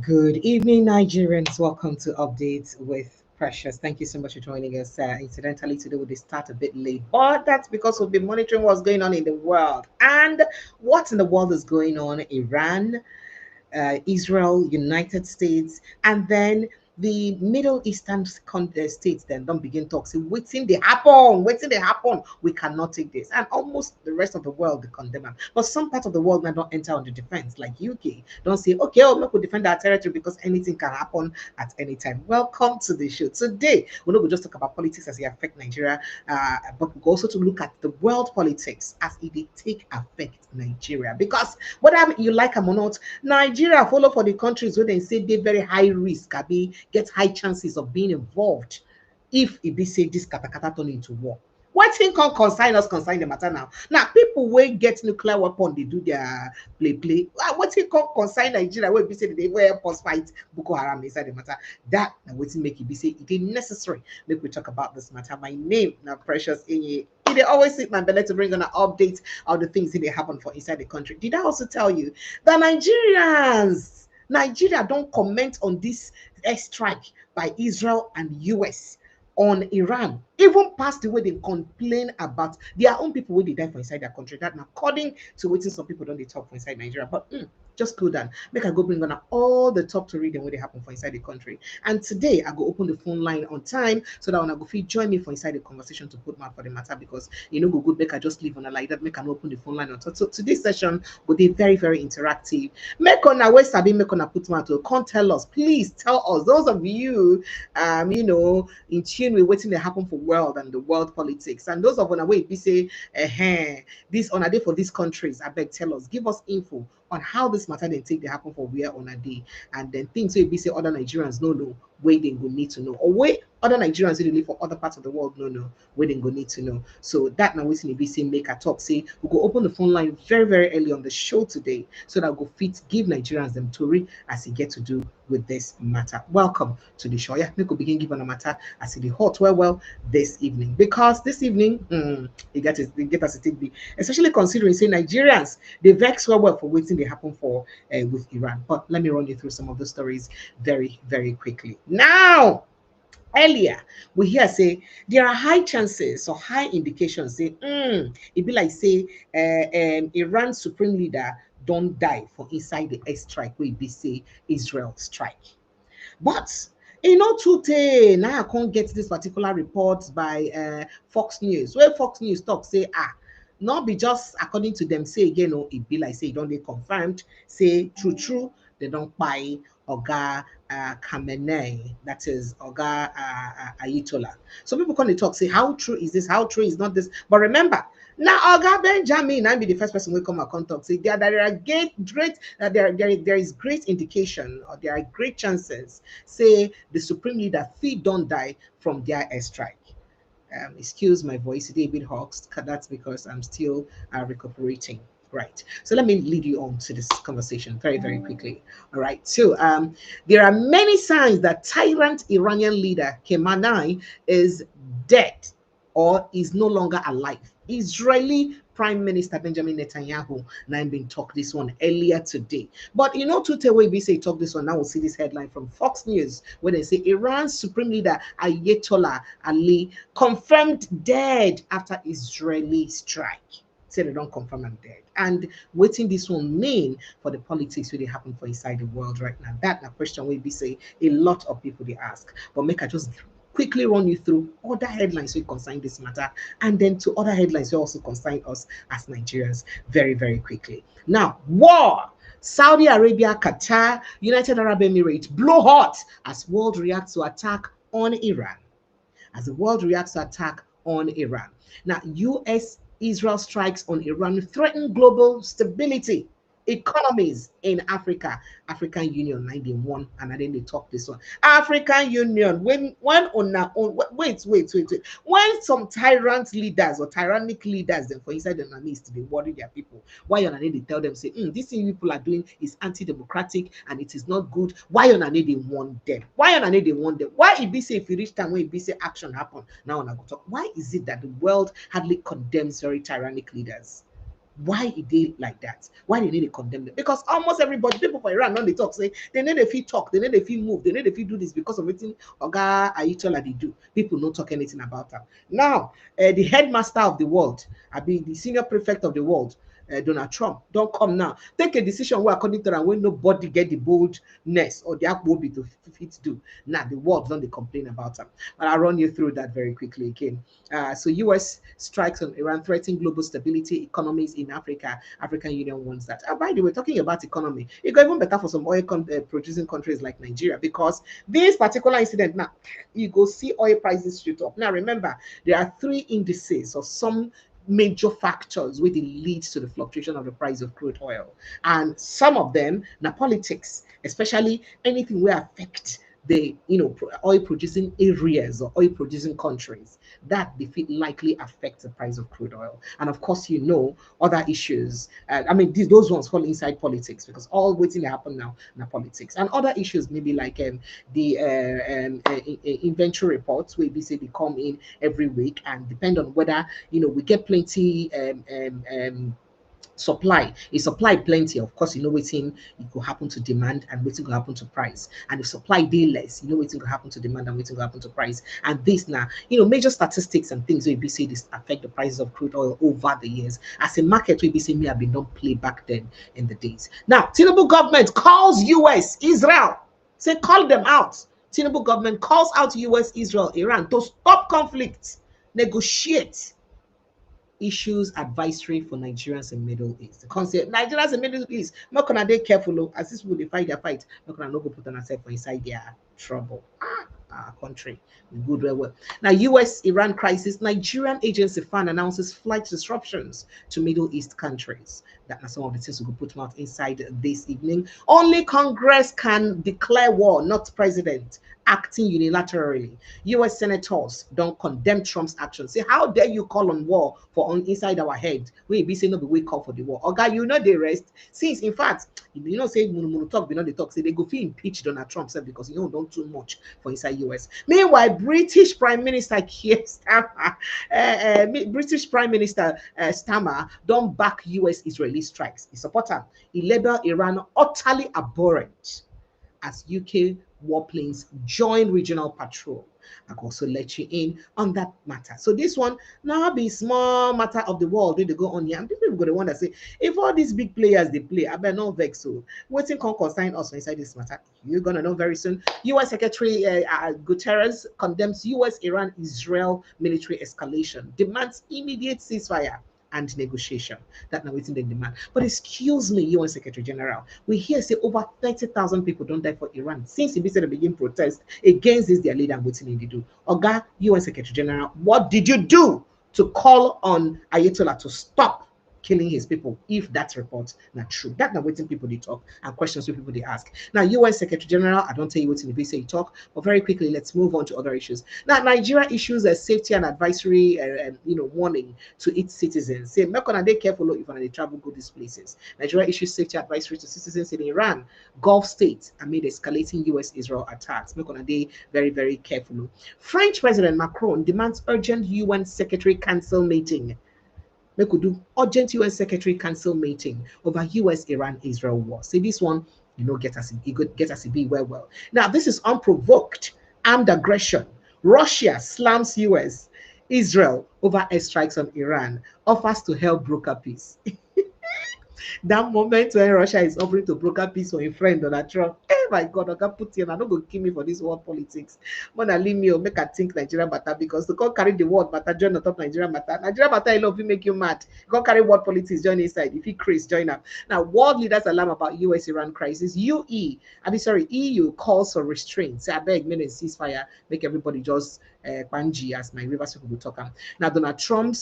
Good evening, Nigerians. Welcome to Updates with Precious. Thank you so much for joining us. Incidentally, today we start a bit late, but that's because we'll be monitoring what's going on in the world. And what in the world is going on? Iran, Israel, United States, and then the Middle Eastern states then don't begin talk. Say, waiting they happen. We cannot take this. And almost the rest of the world they condemn them. But some part of the world now don't enter on the defense, like UK. Don't say, okay, oh, look, we defend our territory because anything can happen at any time. Welcome to the show. Today, we're not going to just talk about politics as it affect Nigeria, but we're also to look at the world politics as it they take affect Nigeria. Because whether you like them or not, Nigeria follow for the countries where they say they very high risk, abi get high chances of being involved if it be say this katakata turn into war. What thing can consign us consign the matter now? Now people will get nuclear weapon, they do their play. What thing can consign Nigeria where be say they will help us fight Boko Haram inside the matter? That now what make it be say it is necessary. Make we talk about this matter. My name now Precious Inye. They always sit my belly to bring on an update of the things that they happen for inside the country. Did I also tell you that Nigeria don't comment on this airstrike by Israel and US on Iran, even past the way they complain about their own people when they die for inside their country. That now according to what some people don't they talk for inside Nigeria. But just cool down. Make I go bring on all the top to read them when they happen for inside the country. And today I go open the phone line on time so that when I go feel join me for inside the conversation to put mouth for the matter because you know go good make I just leave on a like that, make I open the phone line on top. So today's session will be very, very interactive. Make on our Sabi, make on a put mouth to come tell us, please tell us, those of you in tune with waiting to happen for world and the world politics. And those of on way we say, this on a day for these countries, I beg tell us, give us info on how this matter they take they happen for where on a day. And then things will be say other Nigerians no where they go need to know. Or where other Nigerians who live for other parts of the world no where they go need to know. So that now waiting be say make a talk. Say we go open the phone line very, very early on the show today so that go fit give Nigerians them Tory as he get to do with this matter. Welcome to the show. Yeah, we could begin giving a matter as it hot well this evening. Because this evening, it get us a take be, especially considering say Nigerians they vex well for waiting they happen for with Iran. But let me run you through some of the stories very, very quickly. Now, earlier we hear say there are high chances or high indications say it be like say Iran supreme leader don't die for inside the airstrike where be say Israel strike. But today now I can't get this particular report by Fox News. Where Fox News talk say not be just according to them say again it be like say don't they confirmed say true they don't buy Oga Khamenei, that is Oga Ayatollah. So people come to talk say how true is this? How true is not this? But remember now Oga Benjamin I be the first person will come and contact say there are great there is great indication or there are great chances say the supreme leader fit don't die from their airstrike. Excuse my voice, it's a bit hoarse. That's because I'm still recuperating. Right. So let me lead you on to this conversation very, very quickly. All right. So there are many signs that tyrant Iranian leader Khamenei is dead or is no longer alive. Israeli Prime Minister Benjamin Netanyahu now been talk this one earlier today. But today way we say talk this one, now we'll see this headline from Fox News where they say Iran's supreme leader Ayatollah Ali confirmed dead after Israeli strike. Say they don't confirm I'm dead. And waiting this one mean for the politics really happen for inside the world right now. That a question will be say a lot of people they ask. But make I just quickly run you through other headlines we concern this matter and then to other headlines we also concern us as Nigerians very, very quickly. Now, war. Saudi Arabia, Qatar, United Arab Emirates blow hot as world reacts to attack on Iran. As the world reacts to attack on Iran. Now, US Israel strikes on Iran threaten global stability. Economies in Africa, African Union 91, and then they talk this one. African Union, when on our own, wait. When some tyrant leaders or tyrannic leaders then for inside the East they worry their people. Why on they tell them say, this thing people are doing is anti-democratic and it is not good. Why on they want them? Why on they want them? Why it be say if you reach time when it be say action happen? Now on I go talk. Why is it that the world hardly condemns very tyrannic leaders? Why it did like that? Why they need to condemn them? Because almost everybody, people for Iran, when they talk, say they need if you talk, they need if you move, they need if you do this because of everything Oga Ayatollah they do. People don't talk anything about them. Now, the headmaster of the world, I mean the senior prefect of the world, Donald Trump, don't come now. Take a decision where according to that, when nobody get the boldness or the akwobi to fit do. Now the world don't they complain about them. But I'll run you through that very quickly again. So US strikes on Iran threatening global stability, economies in Africa. African Union wants that. By the way, talking about economy, it got even better for some oil producing countries like Nigeria, because this particular incident now, you go see oil prices shoot up. Now remember, there are three indices or some major factors which lead to the fluctuation of the price of crude oil, and some of them now politics, especially anything will affect the oil producing areas or oil producing countries, that defeat likely affects the price of crude oil. And of course, other issues. I mean, those ones fall inside politics, because all waiting to happen now politics, and other issues maybe like the inventory reports where we say they come in every week, and depend on whether we get plenty supply. If supply plenty, of course, waiting it could happen to demand, and waiting could happen to price. And if supply day less, waiting could happen to demand, and waiting could happen to price. And this now, major statistics and things where we say this affect the prices of crude oil over the years. As a market, we say me have been done play back then in the days. Now, Tinubu government calls US, Israel, say call them out. Tinubu government calls out US, Israel, Iran to stop conflict, negotiate, issues advisory for Nigerians in Middle East. The concept Nigerians in Middle East, not gonna they careful as this people they fight their fight, not gonna no go put on ourselves for inside their trouble. Our country good well. Now, US-Iran crisis, Nigerian agency FAN announces flight disruptions to Middle East countries. That are some of the things we could put out inside this evening. Only Congress can declare war, not president. Acting unilaterally. US senators don't condemn Trump's actions. Say, how dare you call on war for on inside our head? We be saying no, we call for the war. Okay, they rest. Since in fact, say talk, they talk, say they go feel impeach Donald Trump said because don't too much for inside US. Meanwhile, British Prime Minister Keir Starmer, British Prime Minister Starmer don't back US Israeli strikes. He support them. He label Iran utterly abhorrent as UK warplanes join regional patrol. I can also let you in on that matter. So this one now be small matter of the world where they go on here. And people go the one that say, if all these big players they play, I better not vex. So waiting can consign us inside this matter. You're gonna know very soon. US Secretary Guterres condemns US-Iran-Israel military escalation, demands immediate ceasefire and negotiation. That now waiting the demand. But excuse me, UN Secretary General, we hear say over 30,000 people don't die for Iran since the said begin protest against this their leader and waiting they do. Oga, UN Secretary General, what did you do to call on Ayatollah to stop killing his people, if that report not true? That now waiting people they talk and questions with people they ask. Now, UN Secretary General, I don't tell you what's in the say you talk, but very quickly let's move on to other issues. Now, Nigeria issues a safety and advisory warning to its citizens. Say, make on they careful if they travel go these places. Nigeria issues safety advisory to citizens in Iran, Gulf states amid escalating US-Israel attacks. Make on they very, very careful. French President Macron demands urgent UN Secretary Council meeting. They could do urgent UN Secretary Council meeting over US-Iran-Israel war. See this one, get us a be well. Now, this is unprovoked armed aggression. Russia slams US, Israel over airstrikes on Iran, offers to help broker peace. That moment when Russia is offering to broker peace for a friend Donald Trump. Oh my God, I can put you. I don't go kill me for this world politics. Mona leave me or make I think Nigeria matter, because to go carry the world matter, join the top Nigeria matter. Nigeria matter, I love you, make you mad. Go carry world politics, join inside. If you Chris, join up. Now, world leaders alarm about US-Iran crisis. EU calls for restraint. Say, I beg, men and ceasefire, make everybody just Banji, as my rivers people will talk. Now, Donald Trump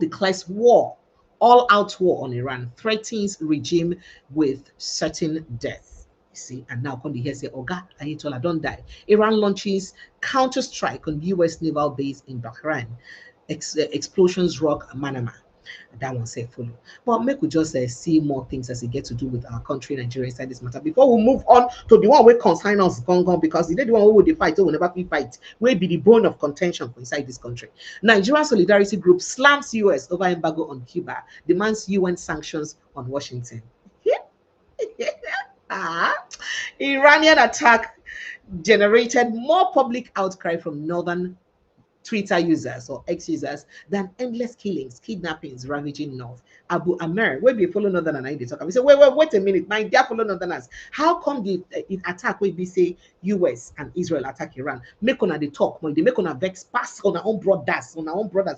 declares war, all-out war on Iran, threatens regime with certain death. You see, and now come here say, Oga Ayatollah don't die. Iran launches counter-strike on US naval base in Bahrain. Explosions rock Manama. That one say follow. But make we just see more things as it get to do with our country, Nigeria, inside this matter. Before we move on to the one we consign us gone, because the one who would fight, who will never be fight, will be the bone of contention for inside this country. Nigerian Solidarity Group slams US over embargo on Cuba, demands UN sanctions on Washington. Iranian attack generated more public outcry from northern Twitter users or ex users than endless killings, kidnappings ravaging North. Abu Amer, where we follow Northern and they talk. We say, wait a minute, my dear follow Northerners. How come the attack where we say US and Israel attack Iran? Make on the talk, when they make on a vex pass on our own brothers, we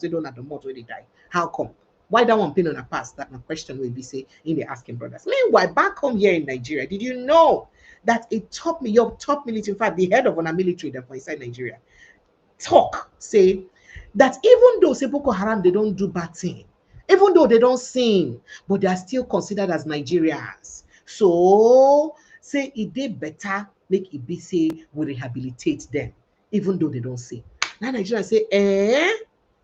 don't have the mod where they die. How come? Why that one pin on a pass? That my question will be say in the asking brothers. Meanwhile, back home here in Nigeria, did you know that your top military, in fact, the head of a military that for inside Nigeria, talk say that even though say Boko Haram they don't do bad thing, even though they don't sin, but they are still considered as Nigerians. So say it they better make it be say we rehabilitate them, even though they don't sin. Now Nigerians say,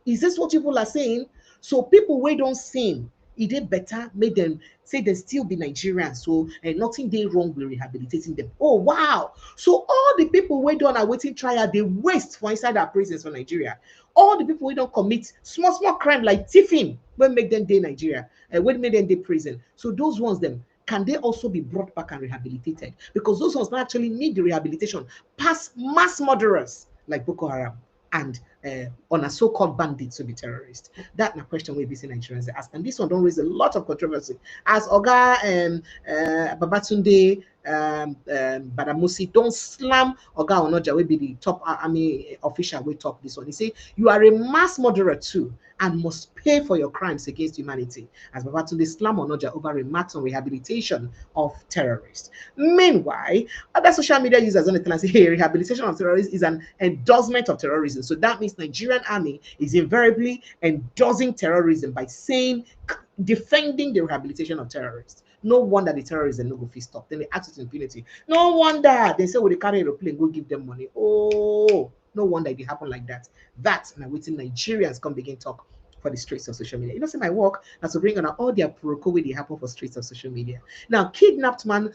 is this what people are saying? So people who don't sin, it they better make them say they still be Nigerians. So nothing they wrong with rehabilitating them. Oh wow! So all the people who don't are waiting trial, they waste for inside our prisons for Nigeria. All the people who don't commit small crime like thieving, when make them day Nigeria, when make them day prison. So those ones them can they also be brought back and rehabilitated? Because those ones don't actually need the rehabilitation past mass murderers like Boko Haram and on a so-called bandits to be terrorists. That's a question we be seeing Nigerians ask, and this one don't raise a lot of controversy. As Oga Babatunde Badamusi don't slam Oga Onoja, will be the top army official. We talk this one. He say you are a mass murderer too and must pay for your crimes against humanity. As Babatunde slam Onoja over remarks on rehabilitation of terrorists. Meanwhile, other social media users on the can say, hey, rehabilitation of terrorists is an endorsement of terrorism. So that means Nigerian army is invariably endorsing terrorism by saying, defending the rehabilitation of terrorists. No wonder the terrorists no go fit stop. Then they act with impunity. No wonder they say, well, they carry aeroplane, go give them money. Oh, no wonder it happen like that. That's my waiting Nigerians come begin talk for the streets of social media. You know, see my work as to bring on all their protocol they happen for streets of social media. Now, kidnapped man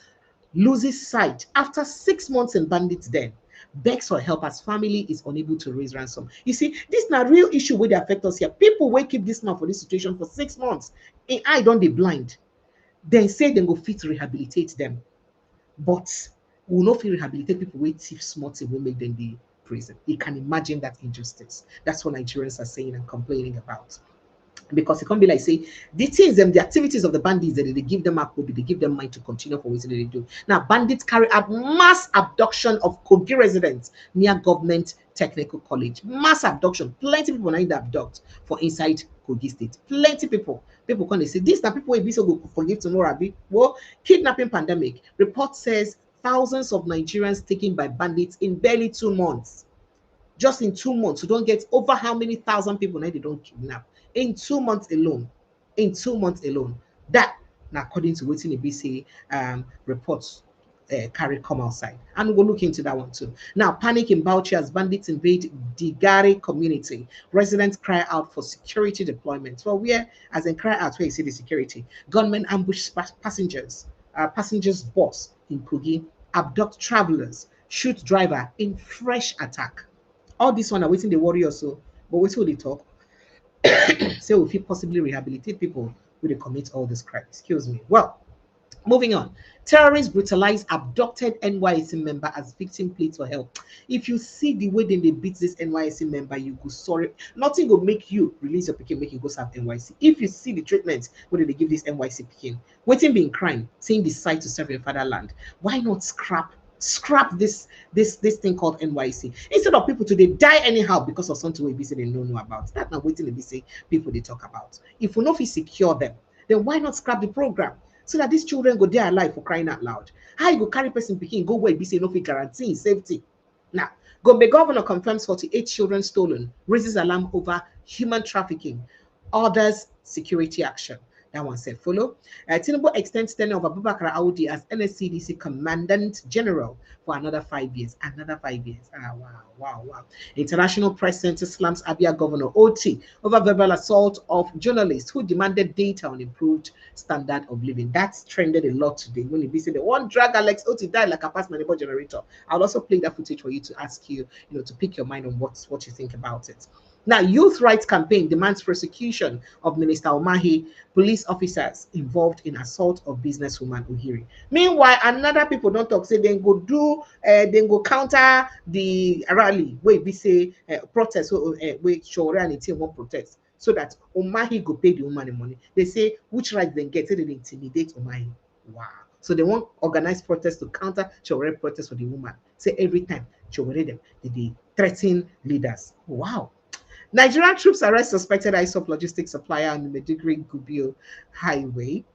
loses sight after 6 months in bandits' den. Begs for help as family is unable to raise ransom. You see, this is not real issue where they affect us here. People will keep this man for this situation for 6 months. And I don't be blind. Then say they go fit to rehabilitate them. But we will not fit rehabilitate people with thief small thing will make them the prison. You can imagine that injustice. That's what Nigerians are saying and complaining about. Because it can't be like say the things them the activities of the bandits that they give them up will be they give them mind to continue for what they do. Now bandits carry out mass abduction of Kogi residents near government technical college. Mass abduction. Plenty people need to abduct for inside Kogi state. Plenty people can say this now people will be so go forgive tomorrow. Well, kidnapping pandemic. Report says thousands of Nigerians taken by bandits in barely 2 months. Just in 2 months, you don't get over how many thousand people now they don't kidnap in 2 months alone. In 2 months alone, that now according to what the BC reports carry come outside, and we'll look into that one too. Now, panic in Bauchi as bandits invade Digari community. Residents cry out for security deployment. Well, where as in cry out where you see the security, gunmen ambush passengers, passengers bus in Kogi, abduct travelers, shoot driver in fresh attack. All this one are waiting the warrior so, but wait till they talk. Say if you possibly rehabilitate people who they commit all this crime. Excuse me. Well, moving on. Terrorists brutalize abducted NYC member as victim pleads for help. If you see the way they beat this NYC member, you go sorry. Nothing will make you release your pikin, make you go serve NYC. If you see the treatment what they give this NYC pikin, waiting being crime, saying decide to serve your fatherland, why not scrap this thing called NYC instead of people to they die anyhow because of something we say they don't know about. That's not waiting to be say people they talk about. If we know if we secure them, then why not scrap the program so that these children go there alive for crying out loud? How you go carry person picking go where be say no fit guarantee safety? Now, Gombe governor confirms 48 children stolen, raises alarm over human trafficking, orders security action. That one said follow. Tinubu extends tenure of Abubakar Audi as NSCDC Commandant General for another 5 years. Another 5 years. Ah, wow, wow, wow. International Press Center slams Abia Governor OT over verbal assault of journalists who demanded data on improved standard of living. That's trended a lot today. When you say the one drag Alex OT died like a past my neighbor generator. I'll also play that footage for you to ask you, to pick your mind on what you think about it. Now, Youth Rights Campaign demands prosecution of Minister Omahi, police officers involved in assault of businesswoman Uhiri. Meanwhile, another people don't talk, say they go counter the rally, where we say protest, where Shore and the team won't protest, so that Omahi go pay the woman the money. They say, which right they get, say they intimidate Omahi. Wow. So they want organized protest to counter Shore protest for the woman. Say every time Shore them, they threaten leaders. Wow. Nigerian troops arrest suspected ISOP logistics supplier on the Maiduguri Gubio Highway.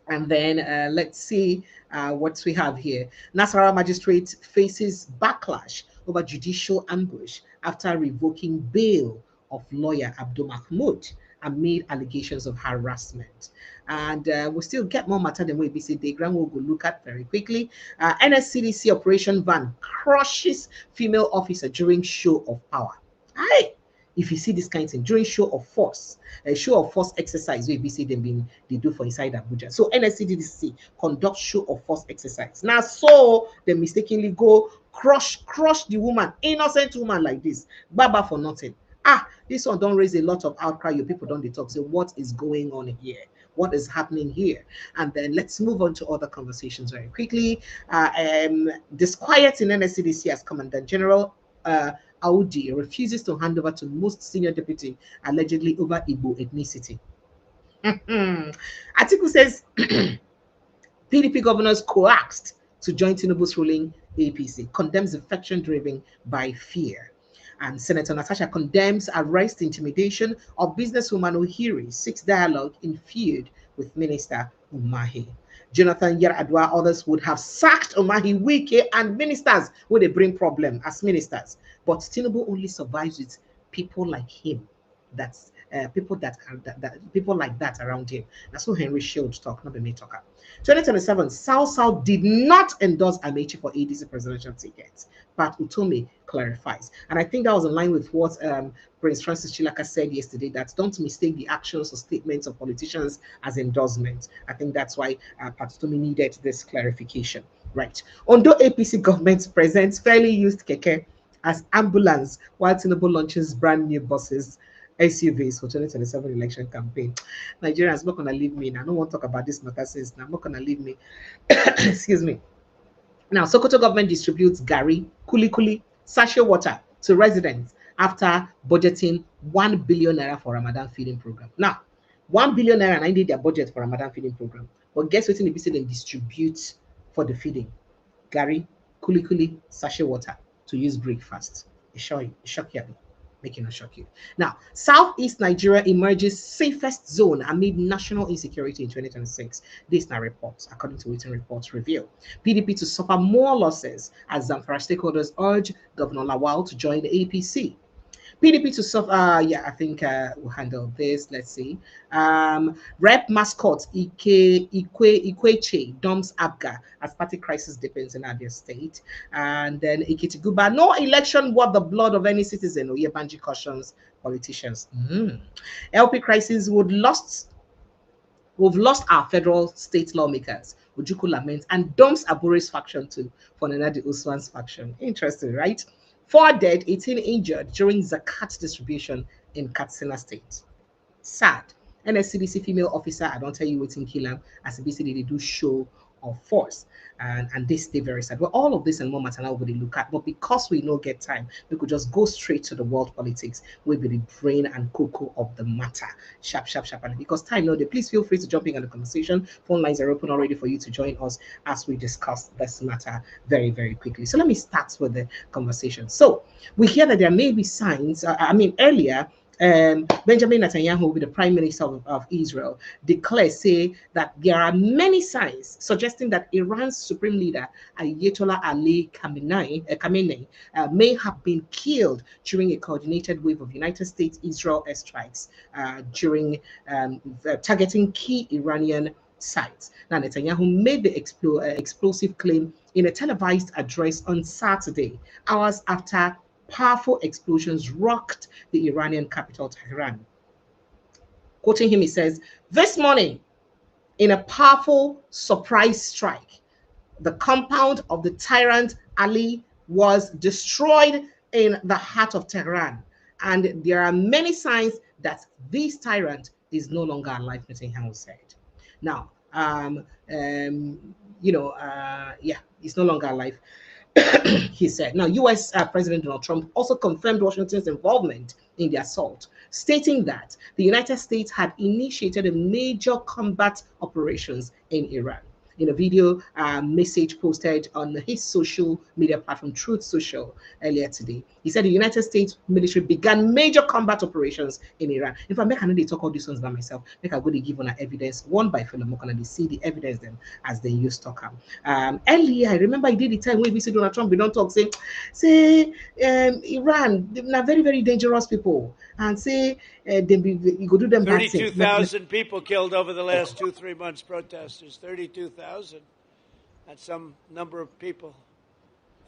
And then let's see what we have here. Nasarawa magistrate faces backlash over judicial ambush after revoking bail of lawyer Abdul Mahmoud amid allegations of harassment. And we'll still get more matter than we see. The ground will go look at very quickly. NSCDC operation van crushes female officer during show of power. Aye. If you see this kind of thing during show of force, a show of force exercise, we see them being they do for inside Abuja. So NSCDC conduct show of force exercise. Now, so they mistakenly go crush the woman, innocent woman like this, baba for nothing. Ah, this one don't raise a lot of outcry. Your people don't talk. Say, what is going on here? What is happening here? And then let's move on to other conversations very quickly. Disquiet in NSCDC as Commandant General. Audi refuses to hand over to most senior deputy allegedly over Igbo ethnicity. Article says PDP governors coaxed to join Tinubu's ruling APC, condemns defection driven by fear. And Senator Natasha condemns arrest intimidation of businesswoman Uhiri, seeks dialogue in feud with Minister Umahi. Jonathan Yaradua, others would have sacked Umahi, Wike, and ministers when they bring problem as ministers. But Tinubu only survives with people like him. That's people people like that around him. That's what Henry Shields talk, not the me talker. 2027, South did not endorse Amechi for ADC presidential ticket. Pat Utomi clarifies. And I think that was in line with what Prince Francis Chilaka said yesterday, that don't mistake the actions or statements of politicians as endorsements. I think that's why Pat Utomi needed this clarification. Right. Ondo APC government presents fairly used keke as ambulance while Tinubu launches brand new buses, SUVs for 2027 election campaign. Nigerians not gonna leave me. Now, I don't want to talk about this matter since now not gonna leave me. Excuse me. Now, Sokoto government distributes Gary, Kuli, sachet water to residents after budgeting 1 billion naira for Ramadan feeding program. Now, 1 billion naira, and I need their budget for Ramadan feeding program. But guess what? They say they distribute for the feeding Gary, Kuli, sachet water to use breakfast. It shock you. Making a shock you. Now, Southeast Nigeria emerges safest zone amid national insecurity in 2026. This now reports, according to written reports reveal. PDP to suffer more losses as Zamfara stakeholders urge Governor Lawal to join the APC. PDP to suffer, I think we'll handle this. Let's see. Rep mascot Ikweche dumps Abga as party crisis deepens in Abia State. And then Ikitiguba, no election worth the blood of any citizen. Oyebanji cautions politicians. LP crisis We've lost our federal state lawmakers. Ojuku laments and dumps Abure's faction to Fonenadi Usman's faction. Interesting, right? 4 dead, 18 injured during Zakat distribution in Katsina State. Sad. NSCDC female officer, I don't tell you what's in Kilam, as basically they do show of force. And they stay very sad. Well, all of this and more matter now we look at, but because we don't get time, we could just go straight to the world politics with the brain and cocoa of the matter. Sharp. And because time no day, please feel free to jump in on the conversation. Phone lines are open already for you to join us as we discuss this matter very, very quickly. So let me start with the conversation. So we hear that there may be signs, earlier, Benjamin Netanyahu, the Prime Minister of Israel, declares, say that there are many signs suggesting that Iran's supreme leader Ayatollah Ali Khamenei may have been killed during a coordinated wave of United States-Israel airstrikes during targeting key Iranian sites. Now, Netanyahu made the explosive claim in a televised address on Saturday, hours after powerful explosions rocked the Iranian capital, Tehran. Quoting him, he says, "This morning, in a powerful surprise strike, the compound of the tyrant Ali was destroyed in the heart of Tehran. And there are many signs that this tyrant is no longer alive," Netanyahu said. Now, yeah, he's no longer alive. He said. Now, U.S. President Donald Trump also confirmed Washington's involvement in the assault, stating that the United States had initiated a major combat operations in Iran. In a video message posted on his social media platform, Truth Social, earlier today, he said the United States military began major combat operations in Iran. In fact, I know they talk all these ones by myself. Make I go to give on evidence one by Philip and they see the evidence them as they use talk. Earlier, I remember I did the time when we see Donald Trump, we don't talk, say Iran, they're very, very dangerous people, and say you go do them 32,000 people killed over the last 2-3 months, protesters. 32,000. That's some number of people.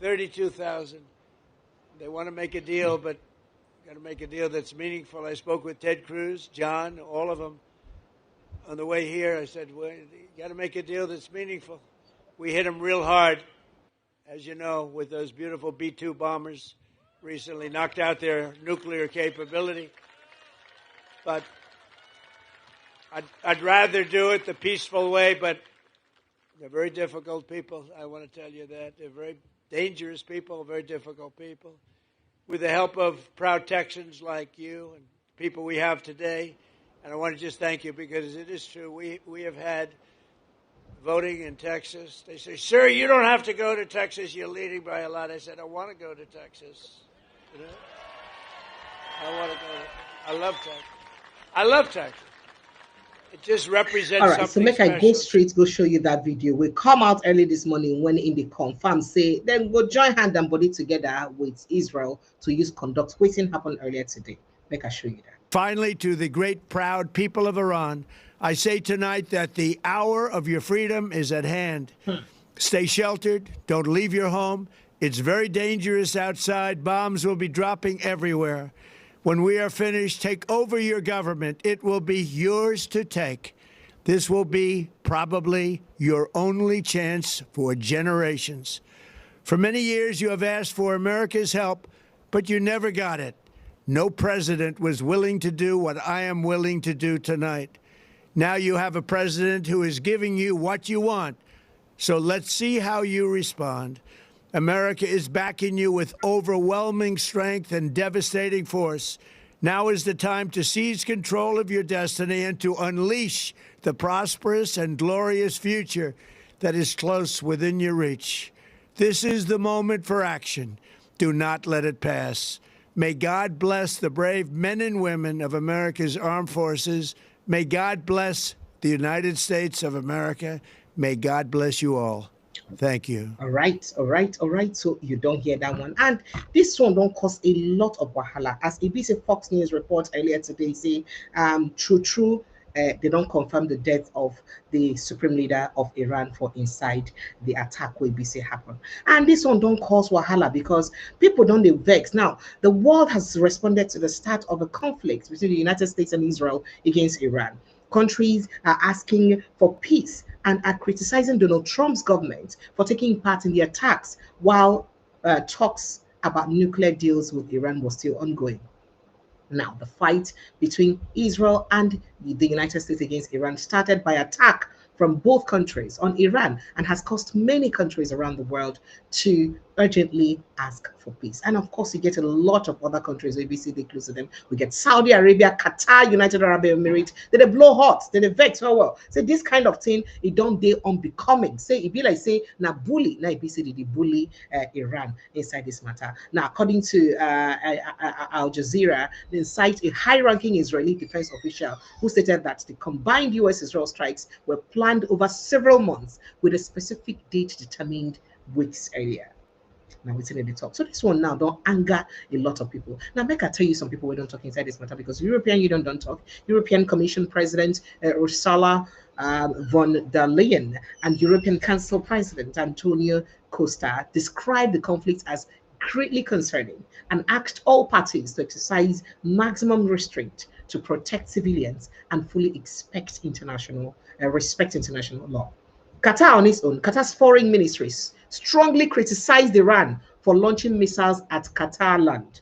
32,000. They want to make a deal, but got to make a deal that's meaningful. I spoke with Ted Cruz, John, all of them. On the way here, I said, well, you got to make a deal that's meaningful. We hit them real hard, as you know, with those beautiful B-2 bombers recently, knocked out their nuclear capability. But I'd rather do it the peaceful way, but they're very difficult people. I want to tell you that. They're very dangerous people, very difficult people. With the help of proud Texans like you and people we have today, and I want to just thank you because it is true. We have had voting in Texas. They say, "Sir, you don't have to go to Texas. You're leading by a lot." I said, "I want to go to Texas. You know? I want to go. I love Texas. I love Texas. It just represents all right, something so make special. I go straight, go show you that video. We come out early this morning when in the confirm say, then go join hand and body together with Israel to use conduct. Waiting happened earlier today. Make I show you that. Finally, to the great, proud people of Iran, I say tonight that the hour of your freedom is at hand. Stay sheltered. Don't leave your home. It's very dangerous outside. Bombs will be dropping everywhere. When we are finished, take over your government. It will be yours to take. This will be probably your only chance for generations. For many years, you have asked for America's help, but you never got it. No president was willing to do what I am willing to do tonight. Now you have a president who is giving you what you want. So let's see how you respond. America is backing you with overwhelming strength and devastating force. Now is the time to seize control of your destiny and to unleash the prosperous and glorious future that is close within your reach. This is the moment for action. Do not let it pass. May God bless the brave men and women of America's armed forces. May God bless the United States of America. May God bless you all. Thank you. All right. So you don't hear that one. And this one don't cause a lot of wahala. As ABC Fox News report earlier today, say, true, they don't confirm the death of the supreme leader of Iran for inside the attack where ABC happened. And this one don't cause wahala because people don't they vex. Now, the world has responded to the start of a conflict between the United States and Israel against Iran. Countries are asking for peace and are criticizing Donald Trump's government for taking part in the attacks while talks about nuclear deals with Iran was still ongoing. Now, the fight between Israel and the United States against Iran started by attack from both countries on Iran and has caused many countries around the world to urgently ask for peace. And of course, you get a lot of other countries, ABC, they close to them. We get Saudi Arabia, Qatar, United Arab Emirates, they blow hot, they vex, oh well. So this kind of thing, it don't they unbecoming. Say, it be like say, na bully, na ABC, they bully Iran inside this matter. Now, according to Al Jazeera, they cite a high-ranking Israeli defense official who stated that the combined US-Israel strikes were planned over several months with a specific date determined weeks earlier. Now we're in the talk. So this one now don't anger a lot of people. Now make I tell you some people we don't talk inside this matter because European Union don't talk. European Commission President Ursula von der Leyen and European Council President Antonio Costa described the conflict as greatly concerning and asked all parties to exercise maximum restraint to protect civilians and fully respect international law. Qatar on its own, Qatar's foreign ministries strongly criticized Iran for launching missiles at Qatar land,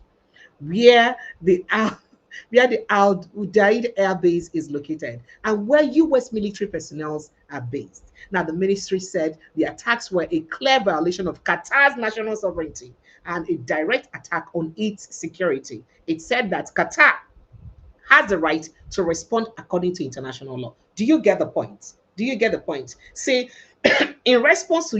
where the Al Udeid Air Base is located and where US military personnel are based. Now, the ministry said the attacks were a clear violation of Qatar's national sovereignty and a direct attack on its security. It said that Qatar has the right to respond according to international law. Do you get the point? Do you get the point? Say, in response to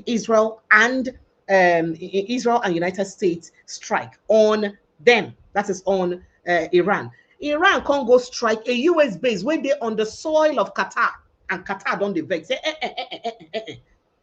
Israel and United States strike on them, that is on Iran. Iran can't go strike a US base when they're on the soil of Qatar, and Qatar don't vex. Say,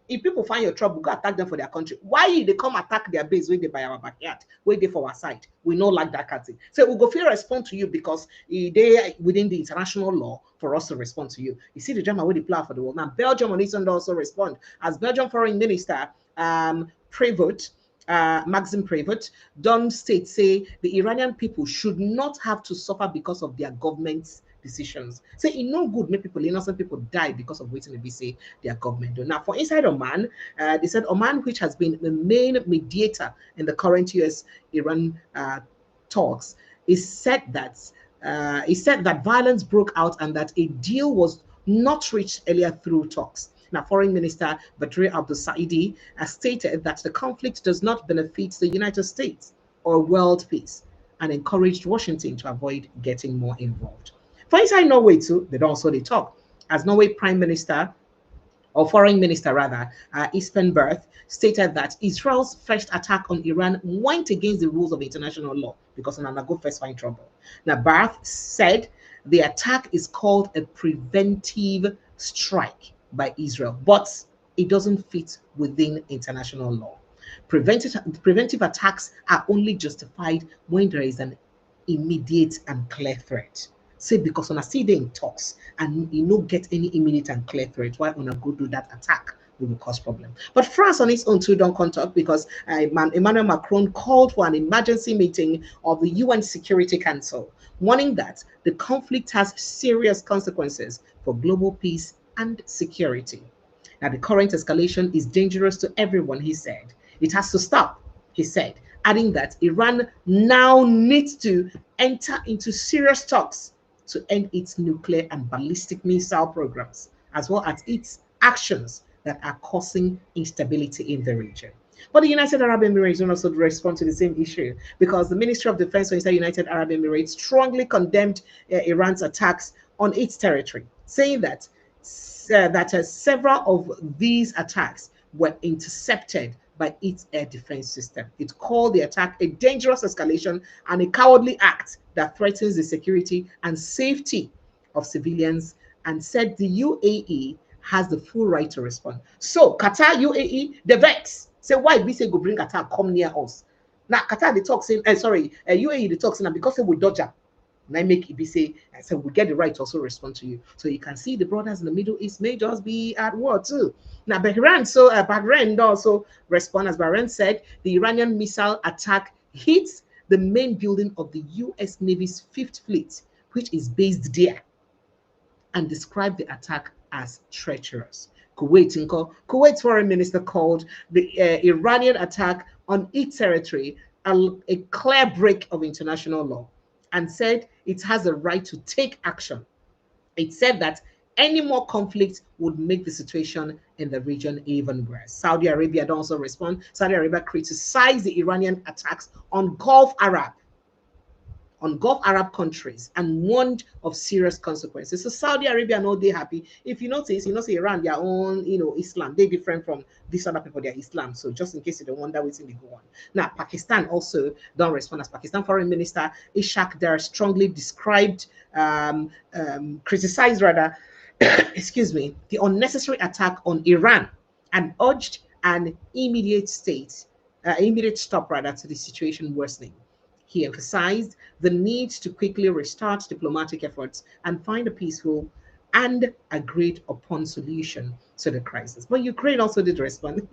if people find your trouble, go attack them for their country. Why they come attack their base when they by our backyard, when they for our side? We know like that kind of thing. So we'll go feel respond to you because they within the international law for us to respond to you. You see the drama where they play for the world. Now Belgium on its own also respond as Belgium Foreign Minister Prévost. Maxim Prévost, Don State say the Iranian people should not have to suffer because of their government's decisions. Say it no good make people, innocent people die because of waiting to say their government do. Now for inside Oman, they said Oman, which has been the main mediator in the current US-Iran talks, is said that violence broke out and that a deal was not reached earlier through talks. Now, Foreign Minister Badr Abdul Saidi has stated that the conflict does not benefit the United States or world peace and encouraged Washington to avoid getting more involved. For inside Norway too, they talk. As Norway Prime Minister, or Foreign Minister rather, Espen Barth stated that Israel's first attack on Iran went against the rules of international law because Nana go first find trouble. Now, Barth said the attack is called a preventive strike by Israel, but it doesn't fit within international law. Preventive attacks are only justified when there is an immediate and clear threat. Say because on a see in talks and you don't get any immediate and clear threat, why on a go do that attack will cause problem. But France on its own too don't contact because Emmanuel Macron called for an emergency meeting of the UN Security Council, warning that the conflict has serious consequences for global peace and security. Now, the current escalation is dangerous to everyone, he said. It has to stop, he said, adding that Iran now needs to enter into serious talks to end its nuclear and ballistic missile programs, as well as its actions that are causing instability in the region. But the United Arab Emirates will also respond to the same issue because the Ministry of Defense of the United Arab Emirates strongly condemned Iran's attacks on its territory, saying that several of these attacks were intercepted by its air defense system. It called the attack a dangerous escalation and a cowardly act that threatens the security and safety of civilians, and said the UAE has the full right to respond. So Qatar, UAE, the vex. Say why we say go bring Qatar come near us. Now Qatar the talk saying, UAE the talk saying because they will dodge up. And I make it say, so we get the right to also respond to you. So you can see the brothers in the Middle East may just be at war too. Now Bahrain also respond, as Bahrain said, the Iranian missile attack hits the main building of the US Navy's 5th Fleet, which is based there, and described the attack as treacherous. Kuwait's foreign minister called the Iranian attack on its territory a clear break of international law and said it has a right to take action. It said that Any more conflict would make the situation in the region even worse. Saudi Arabia don't also respond. Saudi Arabia criticized the Iranian attacks on Gulf Arab countries and warned of serious consequences. So Saudi Arabia know they happy. If you notice, Iran, their own, Islam, they different from these other people, they're Islam. So just in case you don't wonder what's in the go on. Now, Pakistan also don't respond, as Pakistan Foreign Minister Ishaq Dar strongly described, criticized rather, excuse me, the unnecessary attack on Iran and urged an immediate stop rather to the situation worsening. He emphasized the need to quickly restart diplomatic efforts and find a peaceful and agreed upon solution to the crisis. But Ukraine also did respond.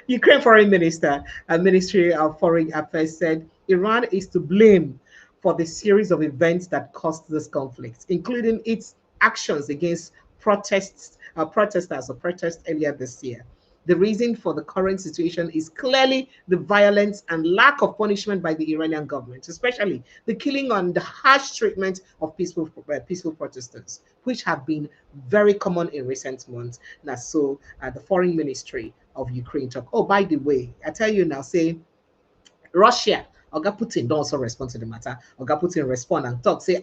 Ukraine Foreign Minister and Ministry of Foreign Affairs said Iran is to blame for the series of events that caused this conflict, including its actions against protesters or protests earlier this year. The reason for the current situation is clearly the violence and lack of punishment by the Iranian government, especially the killing and the harsh treatment of peaceful protesters, which have been very common in recent months. Now, so the Foreign Ministry of Ukraine talk. Oh, by the way, I tell you now, say Russia. Oga Putin don't also respond to the matter. Oga Putin respond and talk, say,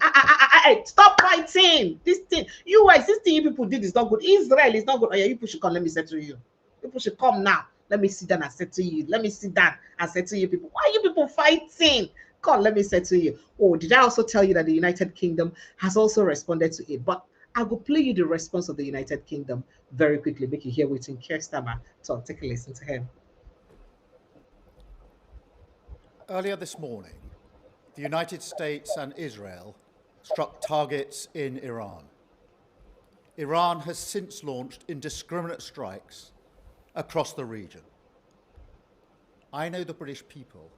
stop fighting. This thing, US, this thing you people did is not good. Israel is not good. Oh yeah, you people should come. Let me settle you. People should come now. Let me sit down and settle you. Let me sit down and settle you people. Why are you people fighting? Come, let me settle you. Oh, did I also tell you that the United Kingdom has also responded to it? But I will play you the response of the United Kingdom very quickly. Make you hear waiting Keir Starmer. So take a listen to him. Earlier this morning, the United States and Israel struck targets in Iran. Iran has since launched indiscriminate strikes across the region. I know the British people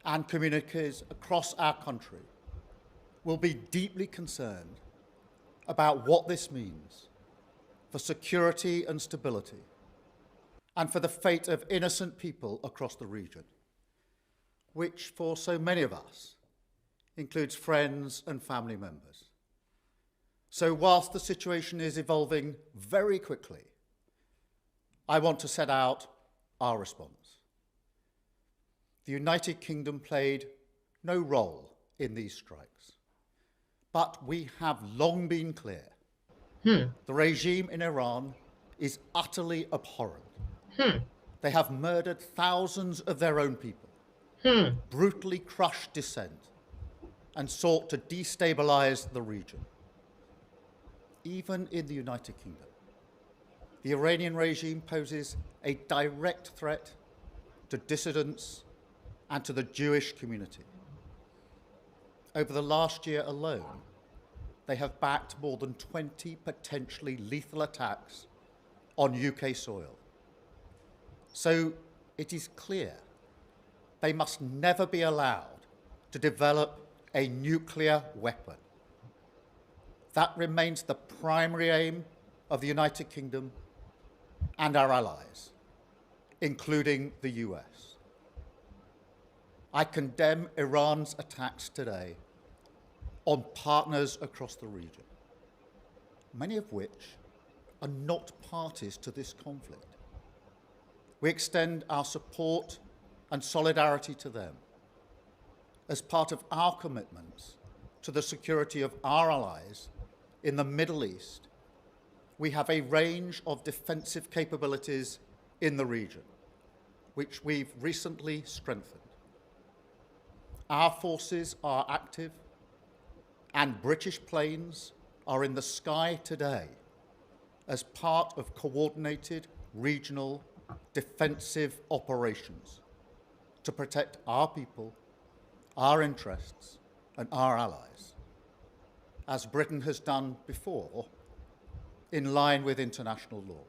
and communities across our country will be deeply concerned about what this means for security and stability and for the fate of innocent people across the region, which for so many of us includes friends and family members. So whilst the situation is evolving very quickly, I want to set out our response. The United Kingdom played no role in these strikes, but we have long been clear. The regime in Iran is utterly abhorrent. They have murdered thousands of their own people, brutally crushed dissent, and sought to destabilize the region. Even in the United Kingdom, the Iranian regime poses a direct threat to dissidents and to the Jewish community. Over the last year alone, they have backed more than 20 potentially lethal attacks on UK soil. So it is clear they must never be allowed to develop a nuclear weapon. That remains the primary aim of the United Kingdom and our allies, including the US. I condemn Iran's attacks today on partners across the region, many of which are not parties to this conflict. We extend our support and solidarity to them as part of our commitments to the security of our allies in the Middle East. We have a range of defensive capabilities in the region, which we've recently strengthened. Our forces are active, and British planes are in the sky today as part of coordinated regional defensive operations to protect our people, our interests, and our allies, as Britain has done before, in line with international law.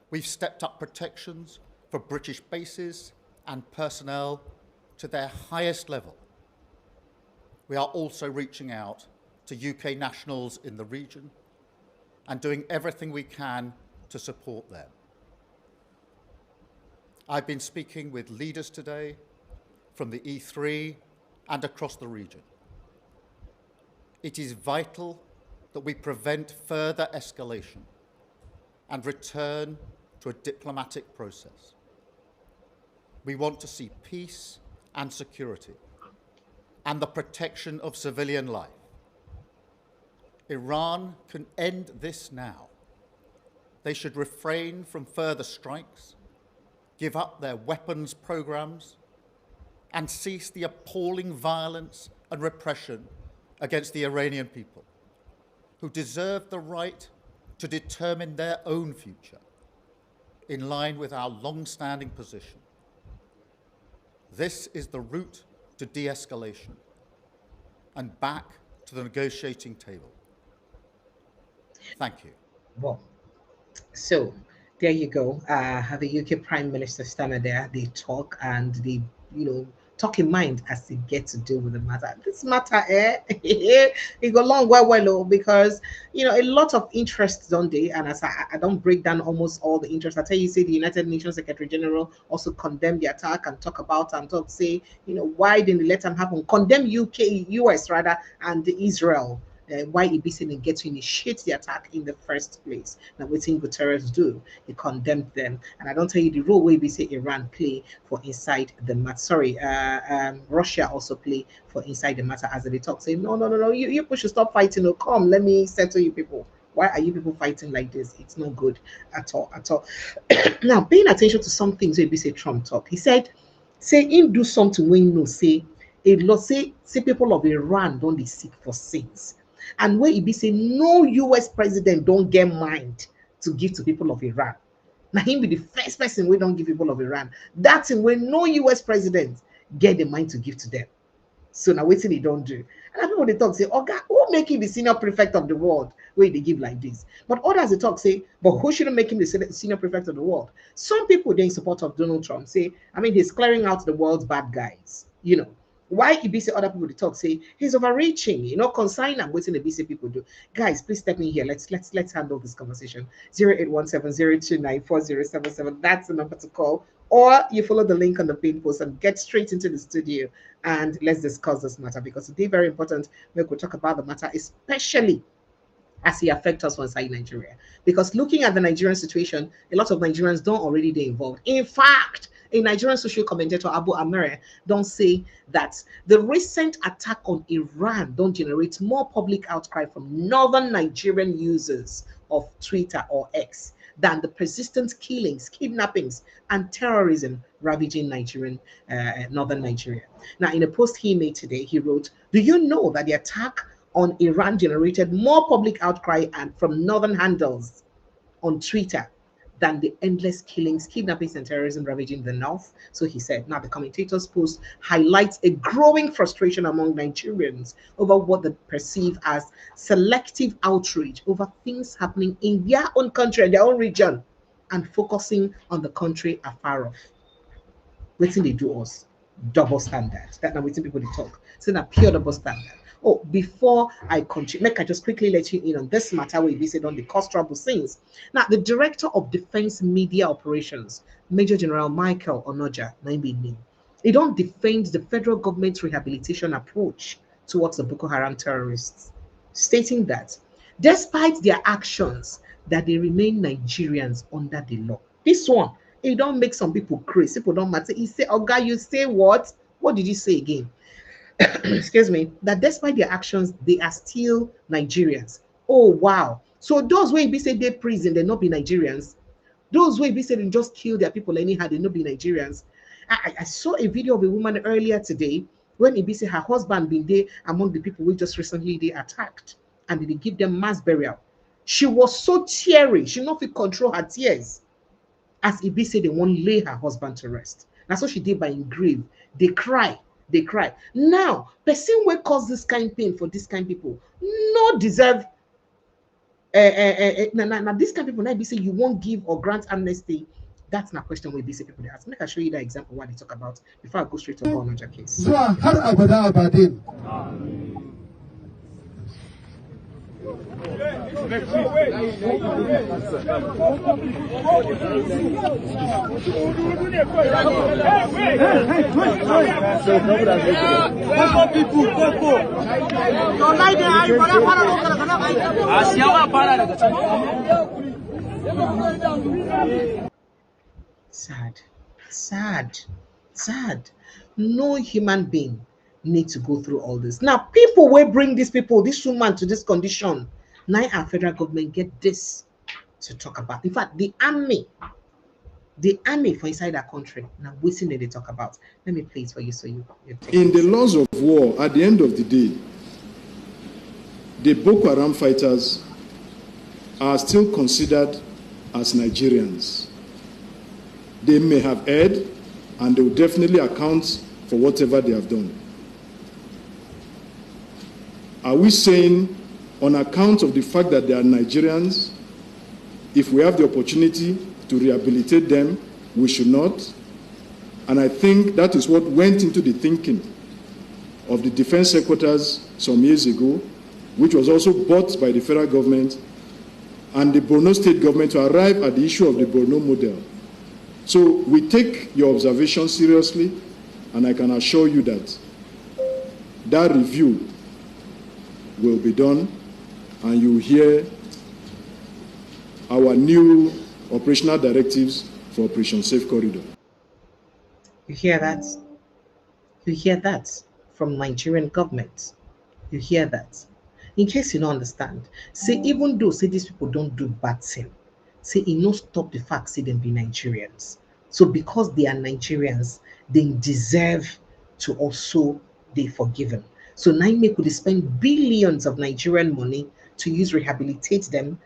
We've stepped up protections for British bases and personnel to their highest level. We are also reaching out to UK nationals in the region and doing everything we can to support them. I've been speaking with leaders today from the E3 and across the region. It is vital that we prevent further escalation and return to a diplomatic process. We want to see peace and security and the protection of civilian life. Iran can end this now. They should refrain from further strikes, give up their weapons programs, and cease the appalling violence and repression against the Iranian people, who deserve the right to determine their own future in line with our long-standing position. This is the route to de-escalation and back to the negotiating table. Thank you. Well, so there you go. The UK Prime Minister standing there, they talk and they, talk in mind as they get to deal with the matter. This matter, it go long well, because a lot of interest on they, and as I don't break down almost all the interest. I tell you, say the United Nations Secretary General also condemned the attack and say, why didn't they let them happen? Condemn US rather, and Israel. Why Ibisi didn't get to initiate the attack in the first place. Now, what did Guterres do? He condemned them. And I don't tell you the role where Ibisi Iran play for inside the matter. Sorry, Russia also play for inside the matter as they talk. Say, no, you people should stop fighting. Come, let me settle you people. Why are you people fighting like this? It's not good at all. Now, paying attention to some things where Ibisi Trump talk. He said, say, him do something when say, a lot say people of Iran don't they seek for sins. And where he be say no US president don't get mind to give to people of Iran. Now him be the first person we don't give people of Iran. That's when no US president get the mind to give to them. So now waiting they don't do. And people they talk say, okay, who make him the senior prefect of the world? Where they give like this. But others they talk say, but who shouldn't make him the senior prefect of the world? Some people they in support of Donald Trump say, he's clearing out the world's bad guys. Why Ibisi other people they talk say he's overreaching, consign and waiting the BC people do. Guys, please step in here. Let's handle this conversation. 0817-029-4077. That's the number to call. Or you follow the link on the pin post and get straight into the studio and let's discuss this matter, because today very important. We could talk about the matter, especially as it affects us inside Nigeria. Because looking at the Nigerian situation, a lot of Nigerians don't already get involved. In fact, a Nigerian social commentator, Abu Amere, don't say that the recent attack on Iran don't generate more public outcry from northern Nigerian users of Twitter or X than the persistent killings, kidnappings, and terrorism ravaging northern Nigeria. Now, in a post he made today, he wrote, "Do you know that the attack on Iran generated more public outcry and from northern handles on Twitter than the endless killings, kidnappings, and terrorism ravaging the north?" So he said. Now, the commentator's post highlights a growing frustration among Nigerians over what they perceive as selective outrage over things happening in their own country and their own region, and focusing on the country afar off. Waiting they do us double standard. That now waiting people they talk. So that pure double standard. Oh, before I continue, make I just quickly let you in on this matter where we said on the cause trouble things. Now, the Director of Defense Media Operations, Major General Michael Onoja, he don't defend the federal government's rehabilitation approach towards the Boko Haram terrorists, stating that despite their actions, that they remain Nigerians under the law. This one, it don't make some people crazy. People don't matter. He say, "Oh God, you say what? What did you say again?" Excuse me, that despite their actions, they are still Nigerians. Oh, wow. So those way be say they prison, they not be Nigerians. Those way be say they just kill their people anyhow, they not be Nigerians. I saw a video of a woman earlier today when it be say her husband been there among the people we just recently they attacked, and they give them mass burial. She was so teary, she not fit control her tears. As it be say they won't lay her husband to rest. That's what she did by in grief. They cry. They cry. Now, person will cause this kind of pain for this kind of people. No deserve. Now, this kind of people, now be say you won't give or grant amnesty. That's not a question we be say people they ask. Make I show you that example what they talk about before I go straight to Bonaja case. Sad, sad, sad. No human being need to go through all this. Now, people will bring these people, this woman to this condition. Now our federal government get this to talk about. In fact, the army for inside our country. Now, waiting that they talk about. Let me play it for you so you take In the this. laws of war, at the end of the day, the Boko Haram fighters are still considered as Nigerians. They may have erred, and they will definitely account for whatever they have done. Are we saying, on account of the fact that they are Nigerians, if we have the opportunity to rehabilitate them, we should not? And I think that is what went into the thinking of the defense secretaries some years ago, which was also bought by the federal government and the Borno state government to arrive at the issue of the Borno model. So we take your observation seriously, and I can assure you that that review will be done, and you will hear our new operational directives for Operation Safe Corridor. You hear that? You hear that from Nigerian government. You hear that? In case you don't understand, say even though say these people don't do bad thing, say it no stop the fact say them be Nigerians. So because they are Nigerians, they deserve to also be forgiven. So now make could spend billions of Nigerian money to use rehabilitate them,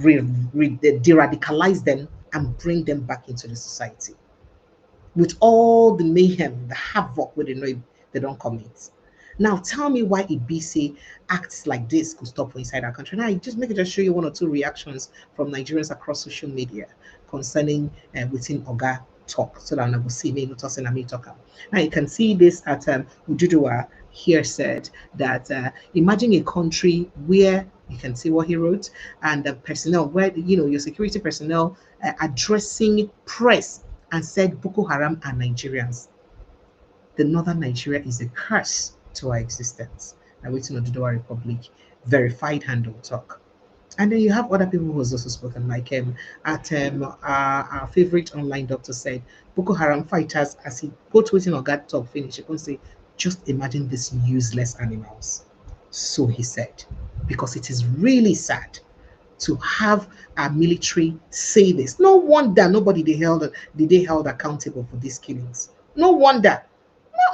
de-radicalize them, and bring them back into the society with all the mayhem, the havoc where they know they don't commit. Now tell me why EBC acts like this could stop for inside our country. Now I just make it just show you one or two reactions from Nigerians across social media concerning within Oga talk, so that I will see me not and me talk. Now you can see this at Ujudua here said that imagine a country where you can see what he wrote, and the personnel where your security personnel addressing press and said Boko Haram are Nigerians. The northern Nigeria is a curse to our existence. Now waiting on the Dua Republic verified handle talk. And then you have other people who has also spoken, like our favorite online doctor said, Boko Haram fighters, as he put waiting on God talk finish, he can say, just imagine these useless animals. So he said, because it is really sad to have our military say this. No wonder nobody they held accountable for these killings. No wonder.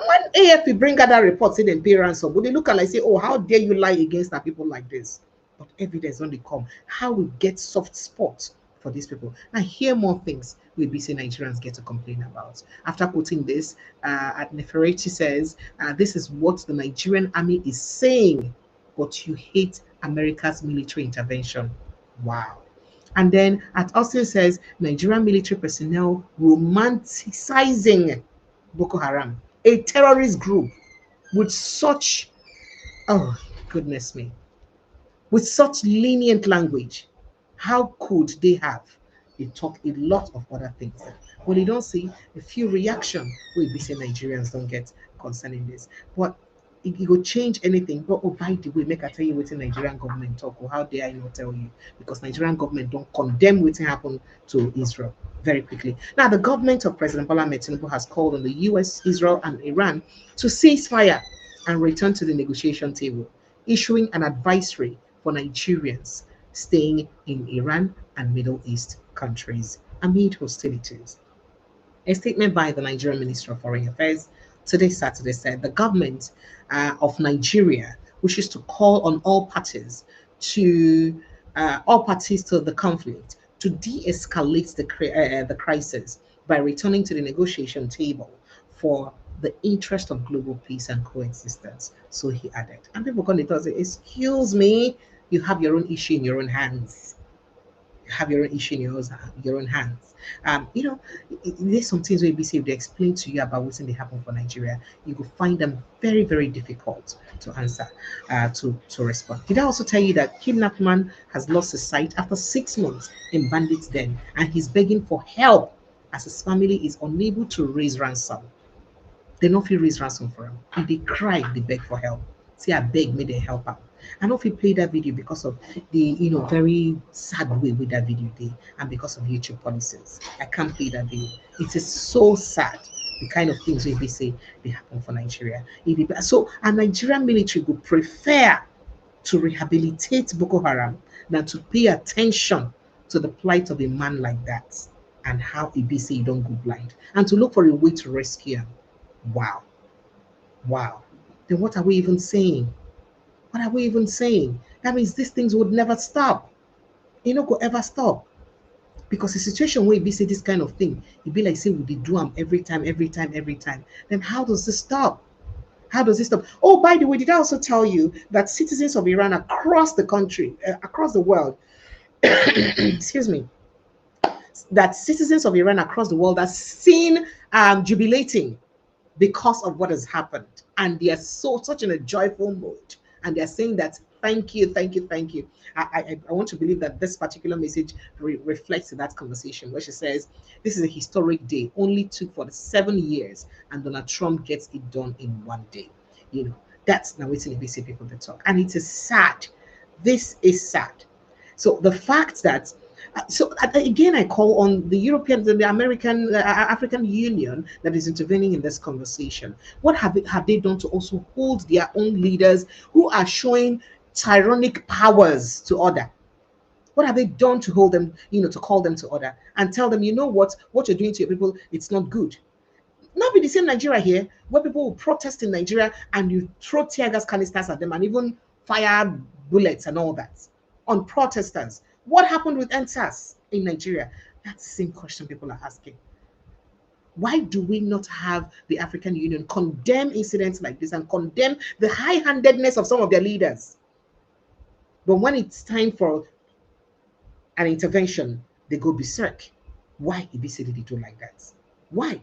When AFP bring out that report, say them pay ransom, would they look at like say, oh, how dare you lie against our people like this? But evidence only come. How we get soft spots for these people. Now hear more things we BC Nigerians get to complain about. After quoting this, at Nefereti says, this is what the Nigerian army is saying, but you hate America's military intervention. Wow. And then at Austin says, Nigerian military personnel romanticizing Boko Haram, a terrorist group with such, oh, goodness me, with such lenient language. How could they have? They talk a lot of other things. When you don't see a few reaction, we be say Nigerians don't get concerning this. But it will change anything. But oh, by the way, make I tell you what the Nigerian government talk, or how dare I not tell you? Because Nigerian government don't condemn what happened to Israel very quickly. Now, the government of President Bola Ahmed Tinubu has called on the US, Israel, and Iran to cease fire and return to the negotiation table, issuing an advisory for Nigerians staying in Iran and Middle East countries amid hostilities. A statement by the Nigerian Minister of Foreign Affairs today, Saturday, said the government of Nigeria wishes to call on all parties to the conflict to de-escalate the crisis by returning to the negotiation table for the interest of global peace and coexistence. So he added. And people going to say, excuse me, you have your own issue in your own hands. have your own issue in your own hands. You know, there's some things where if they explain to you about what's going to happen for Nigeria, you will find them very, very difficult to answer, to respond. Did I also tell you that kidnapped man has lost his sight after 6 months in bandits' den, and he's begging for help as his family is unable to raise ransom? They no fit raise ransom for him. And they cry, they beg for help. Say, I beg, may they help out. I know if we play that video because of the very sad way with that video day and because of YouTube policies. I can't play that video. It is so sad. The kind of things they say they happen for Nigeria. So a Nigerian military would prefer to rehabilitate Boko Haram than to pay attention to the plight of a man like that and how say you don't go blind and to look for a way to rescue him. Wow. Wow. Then what are we even saying? What are we even saying? That means these things would never stop. It no go ever stop. Because the situation where we say this kind of thing, it be like say we do them every time. Then how does this stop? How does this stop? Oh, by the way, did I also tell you that citizens of Iran across the country, across the world, excuse me, that citizens of Iran across the world are seen jubilating because of what has happened, and they are such in a joyful mood, and they are saying that thank you. I want to believe that this particular message reflects that conversation where she says this is a historic day, only took for the 7 years, and Donald Trump gets it done in one day. That's now waiting ABC people to talk, and it is sad. This is sad. So the fact that so again, I call on the European, the American, African Union that is intervening in this conversation. What have they done to also hold their own leaders who are showing tyrannic powers to order? What have they done to hold them, to call them to order and tell them, what you're doing to your people, it's not good. Not be the same Nigeria here, where people will protest in Nigeria and you throw tear gas canisters at them and even fire bullets and all that on protesters. What happened with NSAS in Nigeria? That's the same question people are asking. Why do we not have the African Union condemn incidents like this and condemn the high-handedness of some of their leaders? But when it's time for an intervention, they go berserk. Why did they do like that? Why?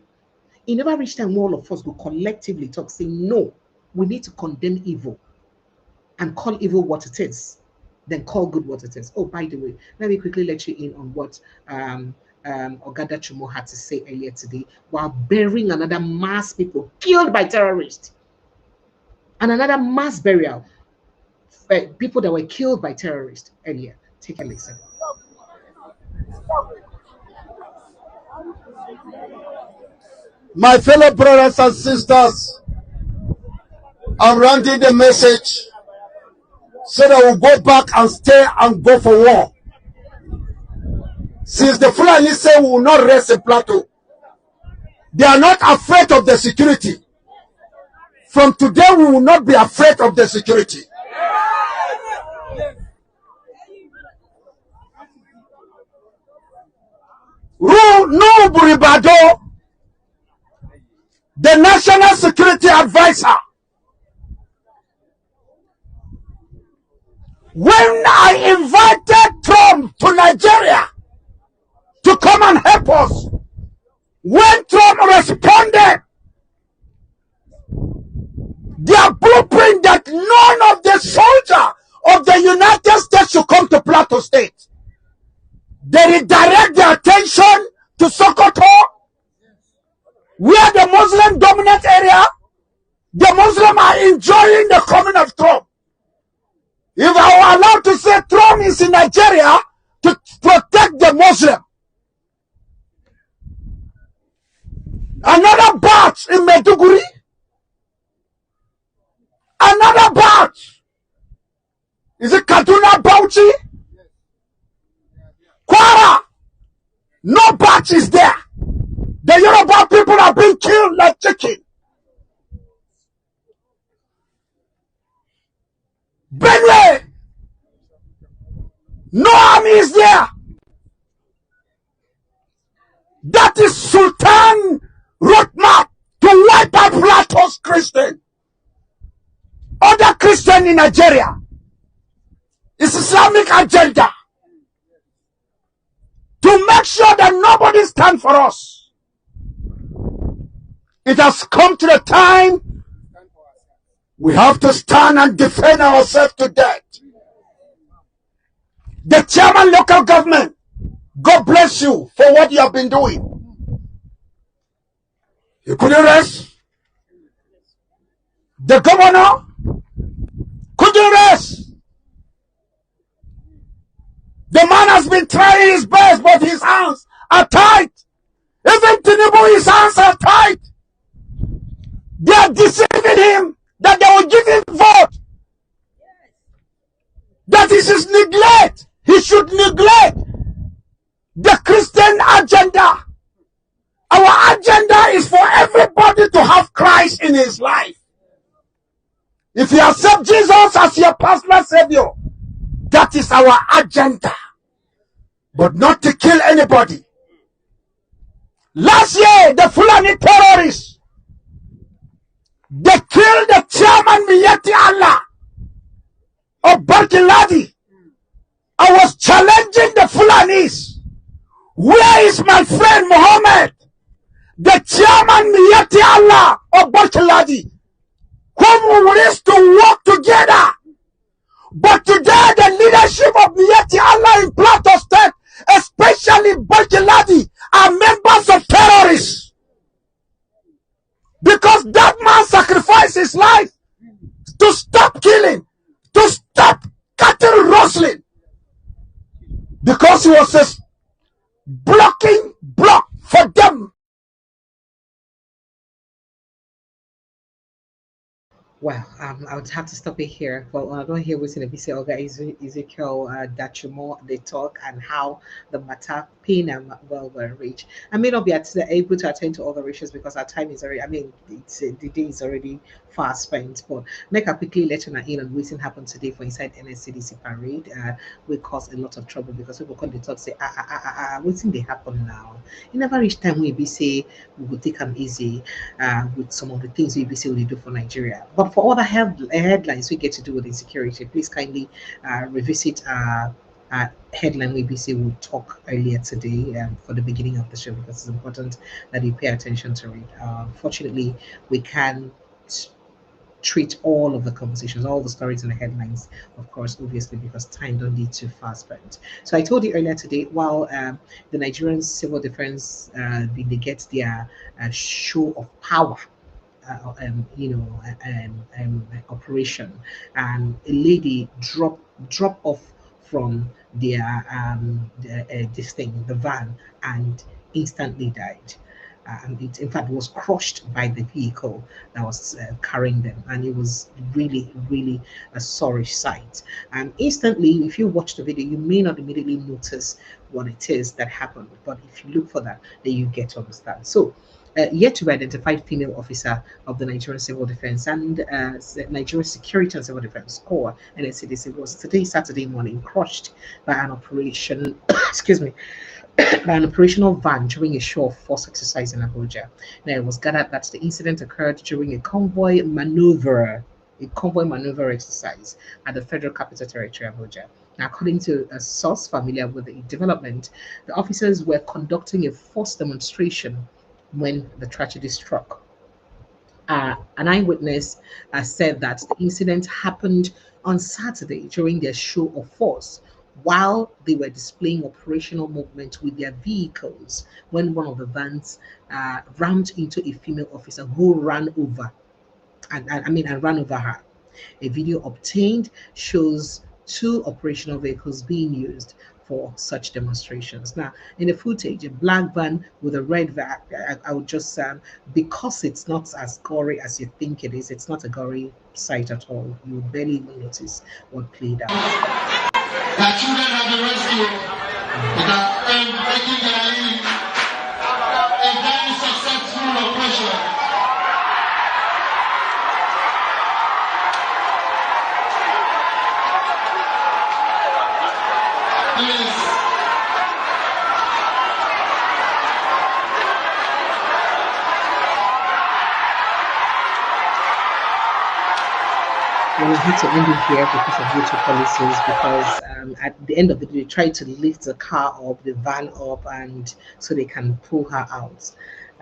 It never reached time all of us go collectively talk, say, no, we need to condemn evil and call evil what it is. Then call good what it is. Oh, by the way, let me quickly let you in on what Ogada Chumo had to say earlier today while burying another mass people killed by terrorists. And another mass burial. People that were killed by terrorists earlier. Take a listen. My fellow brothers and sisters, I'm rounding the message so that we'll go back and stay and go for war. Since the Fulani say we will not rest in Plateau, they are not afraid of the security. From today, we will not be afraid of the security. No Buribado, the National Security Advisor, when I invited Trump to Nigeria to come and help us, when Trump responded, their blueprint that none of the soldiers of the United States should come to Plateau State. They redirect their attention to Sokoto, where the Muslim dominant area, the Muslims are enjoying the coming of Trump. If I were allowed to say Trump is in Nigeria to protect the Muslim, another batch in Maiduguri, another batch. Is it Kaduna, Bauchi? Kwara? No batch is there. The Yoruba people are being killed like chicken. Benue, no army is there. That is Sultan roadmap to wipe out Plato's Christian. Other Christian in Nigeria. It's Islamic agenda. make sure that nobody stands for us. It has come to the time we have to stand and defend ourselves to death. The chairman local government, God bless you for what you have been doing. You couldn't rest. The governor couldn't rest. The man has been trying his best, but his hands are tight. Even Tinubu, his hands are tight. They are deceiving him that they will give him vote. That is his neglect. He should neglect the Christian agenda. Our agenda is for everybody to have Christ in his life. If you accept Jesus as your personal savior, that is our agenda. But not to kill anybody. Last year, the Fulani terrorists, they killed the chairman Miyati Allah of Barkiladi. I was challenging the Fulanis. Where is my friend Muhammad, the chairman Miyati Allah of Barkiladi, whom we used to work together? But today, the leadership of Miyati Allah in Plateau State, especially Barkiladi, are members of terrorists. Because that man sacrificed his life to stop killing, to stop cattle rustling. Because he was a blocking block for them. Well, I would have to stop it here. Well, I don't hear what's in the BC Olga Ezekiel Dachumo, they talk and how the matter pain and well were reached. I may not be able to attend to all the issues because our time is already, the day is already far spent. But make a quickly let you know in on what happened today for inside NSCDC parade. Will cause a lot of trouble because people come to talk say, what's in they happen now? It never reach time we be say we will take them easy with some of the things we be say we do for Nigeria. But for other headlines we get to do with insecurity, please kindly revisit headline we BC will talk earlier today for the beginning of the show because it's important that you pay attention to it. Fortunately, we can treat all of the conversations, all the stories in the headlines, of course, obviously, because time don't need too fast spent. So I told you earlier today, while the Nigerian civil defense they get their show of power operation, and a lady drop off from their this thing, the van, and instantly died. And it, in fact, was crushed by the vehicle that was carrying them, and it was really, really a sorry sight. And instantly, if you watch the video, you may not immediately notice what it is that happened, but if you look for that, then you get to understand. So yet to be identified female officer of the Nigerian Civil Defense and Nigerian Security and Civil Defense Corps, NSCDC, was today, Saturday morning, crushed by an operation, excuse me, by an operational van during a show of force exercise in Abuja. Now, it was gathered that the incident occurred during a convoy maneuver exercise at the Federal Capital Territory, Abuja. Now, according to a source familiar with the development, the officers were conducting a force demonstration when the tragedy struck. An eyewitness said that the incident happened on Saturday during their show of force while they were displaying operational movement with their vehicles when one of the vans rammed into a female officer who ran over and ran over her. A video obtained shows two operational vehicles being used for such demonstrations. Now, in the footage, a black van with a red van, I would just, because it's not as gory as you think it is, it's not a gory sight at all. You would barely even notice what played out. That children have been rescued that making their leave a very successful operation. Please. Well, we had to end it here because of YouTube policies, because At the end of the day, they try to lift the car up, the van up, and so they can pull her out.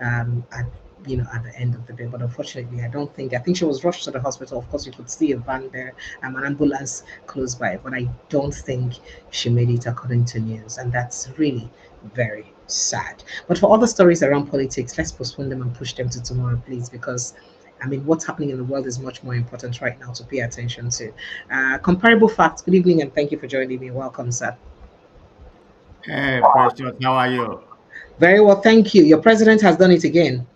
At at the end of the day, but unfortunately, I think she was rushed to the hospital. Of course, you could see a van there, an ambulance close by, but I don't think she made it according to news, and that's really very sad. But for other stories around politics, let's postpone them and push them to tomorrow, please, because what's happening in the world is much more important right now to pay attention to. Comparable facts. Good evening, and thank you for joining me. Welcome, sir. Hey, Precious, how are you? Very well, thank you. Your president has done it again.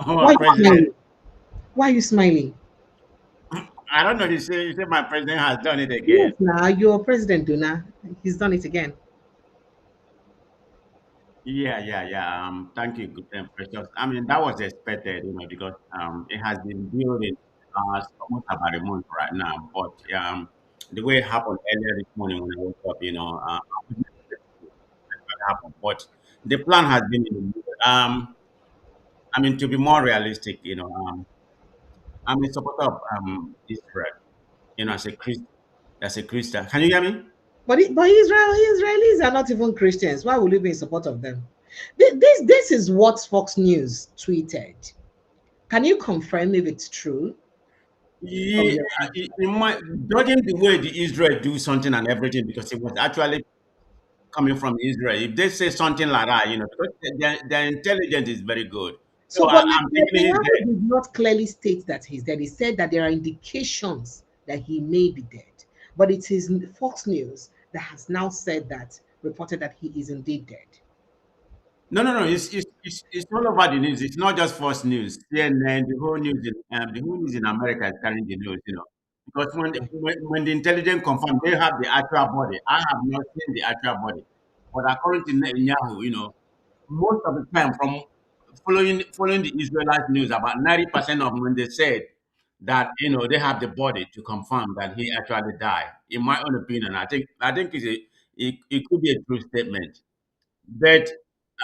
Oh, Why my are you president. smiling? Why are you smiling? I don't know. You say my president has done it Yes, again. now your president, Duna, he's done it again. Yeah. Thank you, good Precious. I mean, that was expected, because it has been building almost about a month right now. But the way it happened earlier this morning when I woke up, I wasn't expecting what happened. But the plan has been in the I mean, to be more realistic, I'm a supporter of Israel. As a Christian. Can you hear me? But Israelis are not even Christians. Why would you be in support of them? This is what Fox News tweeted. Can you confirm if it's true from Yeah, your end? in my judging the way the Israel do something and everything because it was actually coming from Israel. If they say something like that, because their intelligence is very good. So So, but I'm thinking he's Netanyahu dead. did not clearly state that he's dead. He said that there are indications that he may be dead. But it is Fox News that has now said that, reported that he is indeed dead. No. It's all over the news. It's not just Fox News. CNN, the whole news in America is carrying the news. Because when the intelligence confirm they have the actual body. I have not seen the actual body, but according to Netanyahu, most of the time from following the Israelite news, about 90% of when they said that they have the body to confirm that he actually died. In my own opinion, I think it could be a true statement. But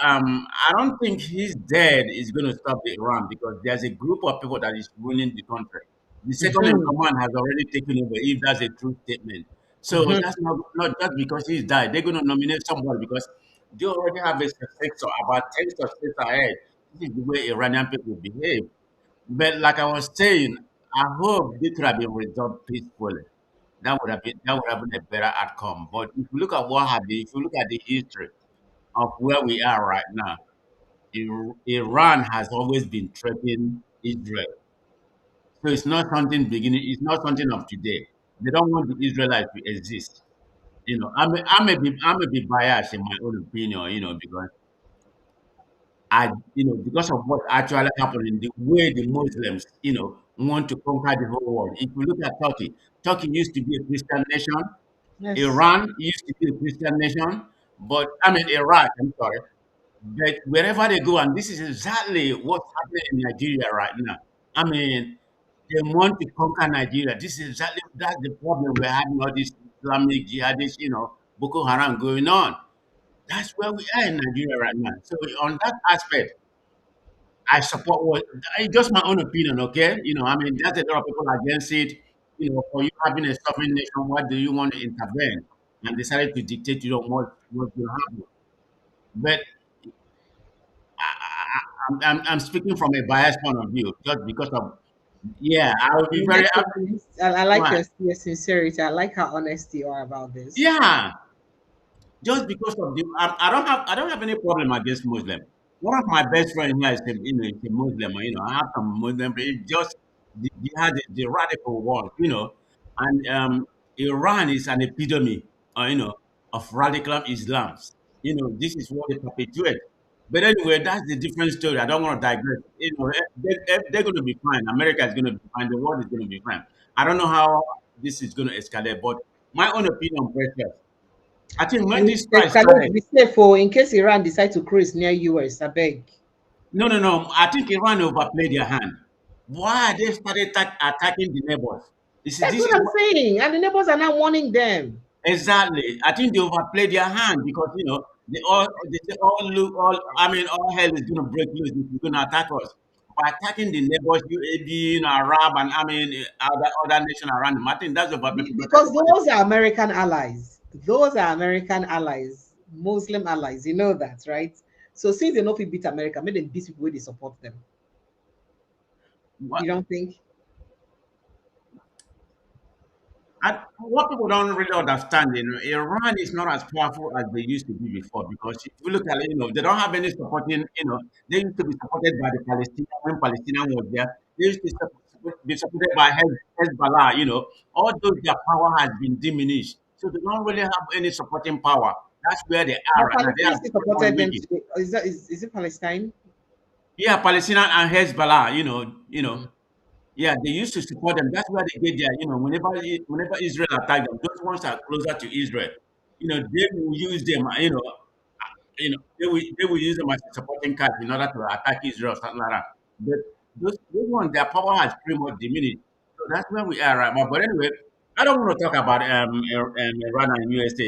I don't think his dead is going to stop the Iran because there's a group of people that is ruling the country. The second in Mhm, command has already taken over, if that's a true statement. So mhm. that's not just because he's died. They're going to nominate somebody because they already have a successor about 10 successors ahead. This is the way Iranian people behave. But like I was saying, I hope this could have been resolved peacefully. That would have been a better outcome. But if you look at what happened, if you look at the history, of where we are right now, Iran has always been threatening Israel. So it's not something beginning. It's not something of today. They don't want the Israelites to exist. I may be biased in my own opinion. Because because of what actually happened in the way the Muslims, want to conquer the whole world. If you look at Turkey, Turkey used to be a Christian nation. Yes. Iran used to be a Christian nation, but I mean Iraq. I'm sorry. But wherever they go, and this is exactly what's happening in Nigeria right now. I mean, they want to conquer Nigeria. This is exactly that's the problem we're having all this Islamic jihadists, Boko Haram going on. That's where we are in Nigeria right now. So on that aspect, I support what it's just my own opinion, okay? I mean, there's a lot of people against it. For you having a sovereign nation, why do you want to intervene and decided to dictate what will happen? But I'm speaking from a biased point of view, just because of yeah, I will be very Let's be honest. I like right. your sincerity. I like how honest you are about this. Yeah, just because of I don't have any problem against Muslim. One of my best friends here is a Muslim. I have some Muslim, but it's just the radical one. And Iran is an epitome, of radical Islam. This is what they perpetuate. But anyway, that's the different story. I don't want to digress. They're going to be fine. America is going to be fine. The world is going to be fine. I don't know how this is going to escalate, but my own opinion, precious. I think when And this if strike escalate, started, be safe for in case Iran decide to cruise near US. I beg. no. I think Iran overplayed their hand. Why they started attacking the neighbors? That's This what is I'm what, saying. And the neighbors are now warning them. exactly. I think they overplayed their hand because they say all look all. I mean, all hell is going to break loose if you're going to attack us. By attacking the neighbors, UAB, Arab, and I mean other nation around them. I think that's overplayed because Because everybody. those are American allies. Those are American allies, Muslim allies. You know that, right? So since they know if beat America, maybe these people where they support them. What, You don't think? and what people don't really understand, Iran is not as powerful as they used to be before. Because if you look at it, they don't have any supporting. They used to be supported by the Palestinian when Palestinian was there. They used to be supported by Hezbollah. All those their power has been diminished, so they don't really have any supporting power. That's where they are But right now. They are Palestine still the one supported them making. today. Is it Palestine? Yeah, Palestinian and Hezbollah. Mm. Yeah, they used to support them. That's where they get their, whenever Israel attack them, those ones are closer to Israel. They will use them. They will use them as a supporting card in order to attack Israel, something like that. But those ones, their power has pretty much diminished. So that's where we are right now. But anyway, I don't want to talk about Iran and USA.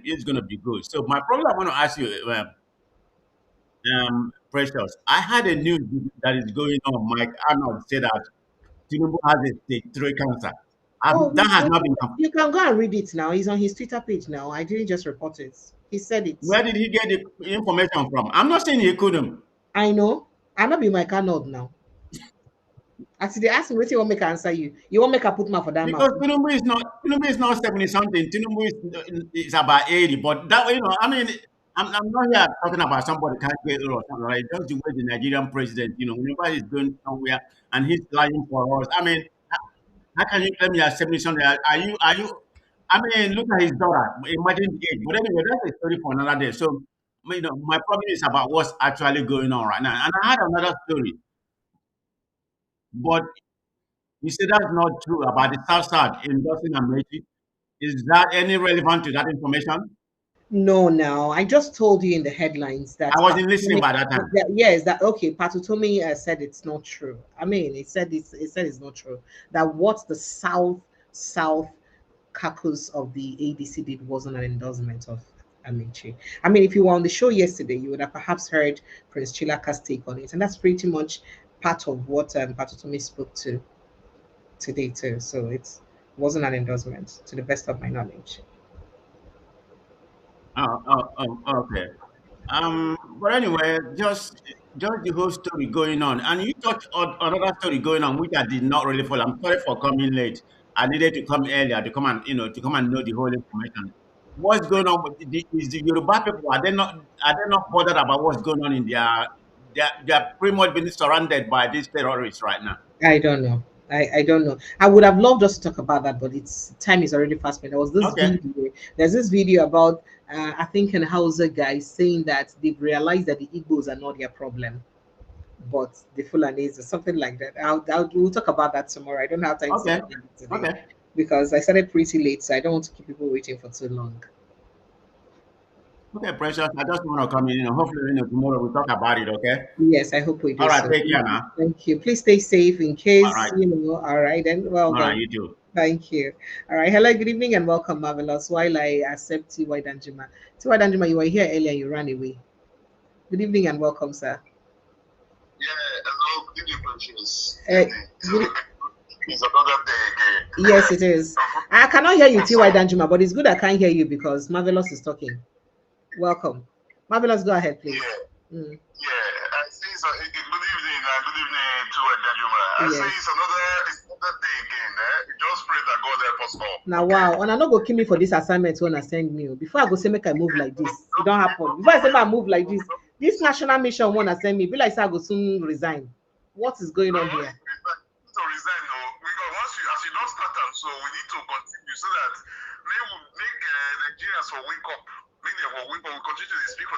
It's going to be good. So my problem I want to ask you, Precious. I had a news that is going on. Mike Arnold said that Tinubu has a stage 3 cancer. Oh, That has not been confirmed. you can go and read it now. He's on his Twitter page now. I didn't just report it. He said it. Where did he get the information from? I'm not saying he couldn't. I know. I'm not be my cannot now. As they ask me, what you want me to answer you? You want me to put my for that mouth? Because Tinubu is not 70 something. Tinubu is about 80. But that way, I mean, I'm not here talking about somebody can't get ill or something like that. Just the way the Nigerian president, whenever he's going somewhere and he's lying for us. I mean, how can you tell me at 70 something? Are you I mean, look at his daughter. Imagine the age. But anyway, that's a story for another day. So, my problem is about what's actually going on right now. And I had another story, but you said that's not true about the South Side in Dawson and Meiji. Is that any relevant to that information? No, now I just told you in the headlines I that wasn't listening by that time. yes, that okay. Patutomi said it's not true. I mean, it said it's not true. That what the South caucus of the ADC did wasn't an endorsement of Amici. I mean, if you were on the show yesterday, you would have perhaps heard Prince Chilaka's take on it, and that's pretty much part of what Patutomi spoke to today too. So it wasn't an endorsement, to the best of my knowledge. Okay. But anyway, just the whole story going on, and you touched on another story going on, which I did not really follow. I'm sorry for coming late. I needed to come earlier to come and know the whole information. What's going on with is the Yoruba people? Are they not bothered about what's going on in they're pretty much being surrounded by these terrorists right now? I don't know. I don't know. I would have loved us to talk about that, but it's time is already fast spent. There was this Okay, video. There's this video about I think an Hausa guy saying that they've realized that the Igbos are not their problem, but the Fulanese or something like that. We'll talk about that tomorrow. I don't have time to talk okay, about it today okay, because I started pretty late, so I don't want to keep people waiting for too long. okay, precious. I just want to come in. Hopefully, tomorrow we'll talk about it. Okay. Yes, I hope we All do right. so. Take care now. Thank you. Please stay safe in All case right. All right, then. Well All right. done. You too. Thank you. All right. Hello, good evening, and welcome, Marvelous. While I accept T.Y. Danjuma. T.Y. Danjuma, you were here earlier, you ran away. Good evening and welcome, sir. Yeah, hello, good evening, Precious. Uh, So, it's another day again. yes, it is. I cannot hear you, T.Y. Danjuma, but it's good I can't hear you because Marvelous is talking. Welcome. Marvelous, go ahead, please. Yeah, Mm, yeah. I see. So, good evening, good evening to Danjuma. I see yes. it's another day again. Just pray that God help us all. Now, Okay? wow. And I not go kill me for this assignment when I send me. Before I go say make I move like this, it don't happen. Before I say I move like this national mission one I send me, be like say I go soon resign. What is going on here? To resign, no, because as you don't start them, so we need to continue so that make Nigerians for wake up. Make them for wake up. We continue to speak for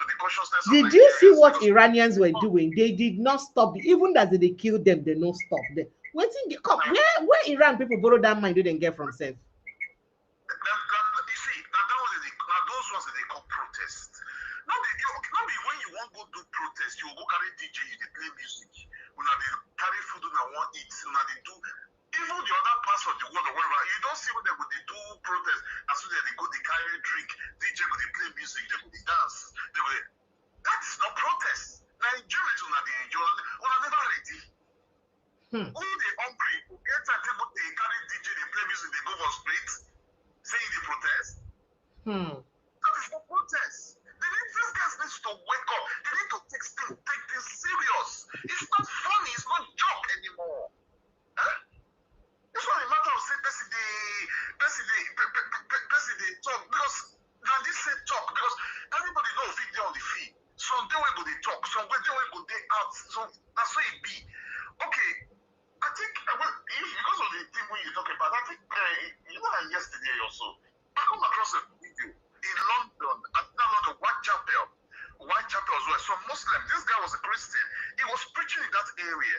the consciousness of Did you see Nigerians. what Iranians were doing? They did not stop. Even as they killed them, they don't stop. Waiting the come. Where Iran people borrow that mind, didn't get from self. You see, now those ones that they call protest. Not be when you want go do protest, you will go carry DJ, you dey play music. When they carry food and want eat, when they do even the other parts of the world or whatever, you don't see when they go they do protest. As soon as they go they carry drink, DJ go they play music, they go they dance. That is not protest. Nigerians when they enjoy, when never ready. Who they hungry? Get a table they carry DJ, they play music, they go for streets, saying they protest. some way they will go day out. So that's why it be. Okay, I think because of the thing when you talk about, I think yesterday or so, I come across a video in London, at London, Whitechapel as well. Some Muslim. This guy was a Christian. He was preaching in that area.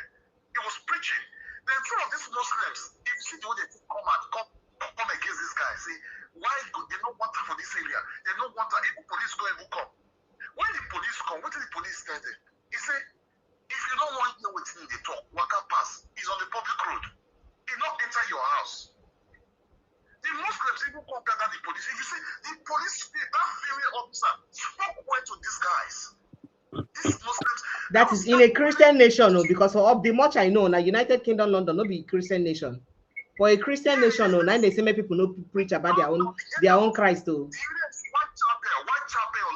He was preaching. Then some of these Muslims, if you see the way they come against this guy, say, why they don't want her for this area? They don't want her. Even police go and who come. When the police come, what did the police tell them? He said, if you don't want to know what's in the talk, waka pass. He's on the public road. He not enter your house. The Muslims even come gather the police. If you see the police, that female officer spoke well to these guys. These Muslims. That is in a Christian nation, no, because of the much I know, now United Kingdom, London, not be Christian nation. For a Christian nation, no, now they say many people no preach about their own Christ too. Whitechapel,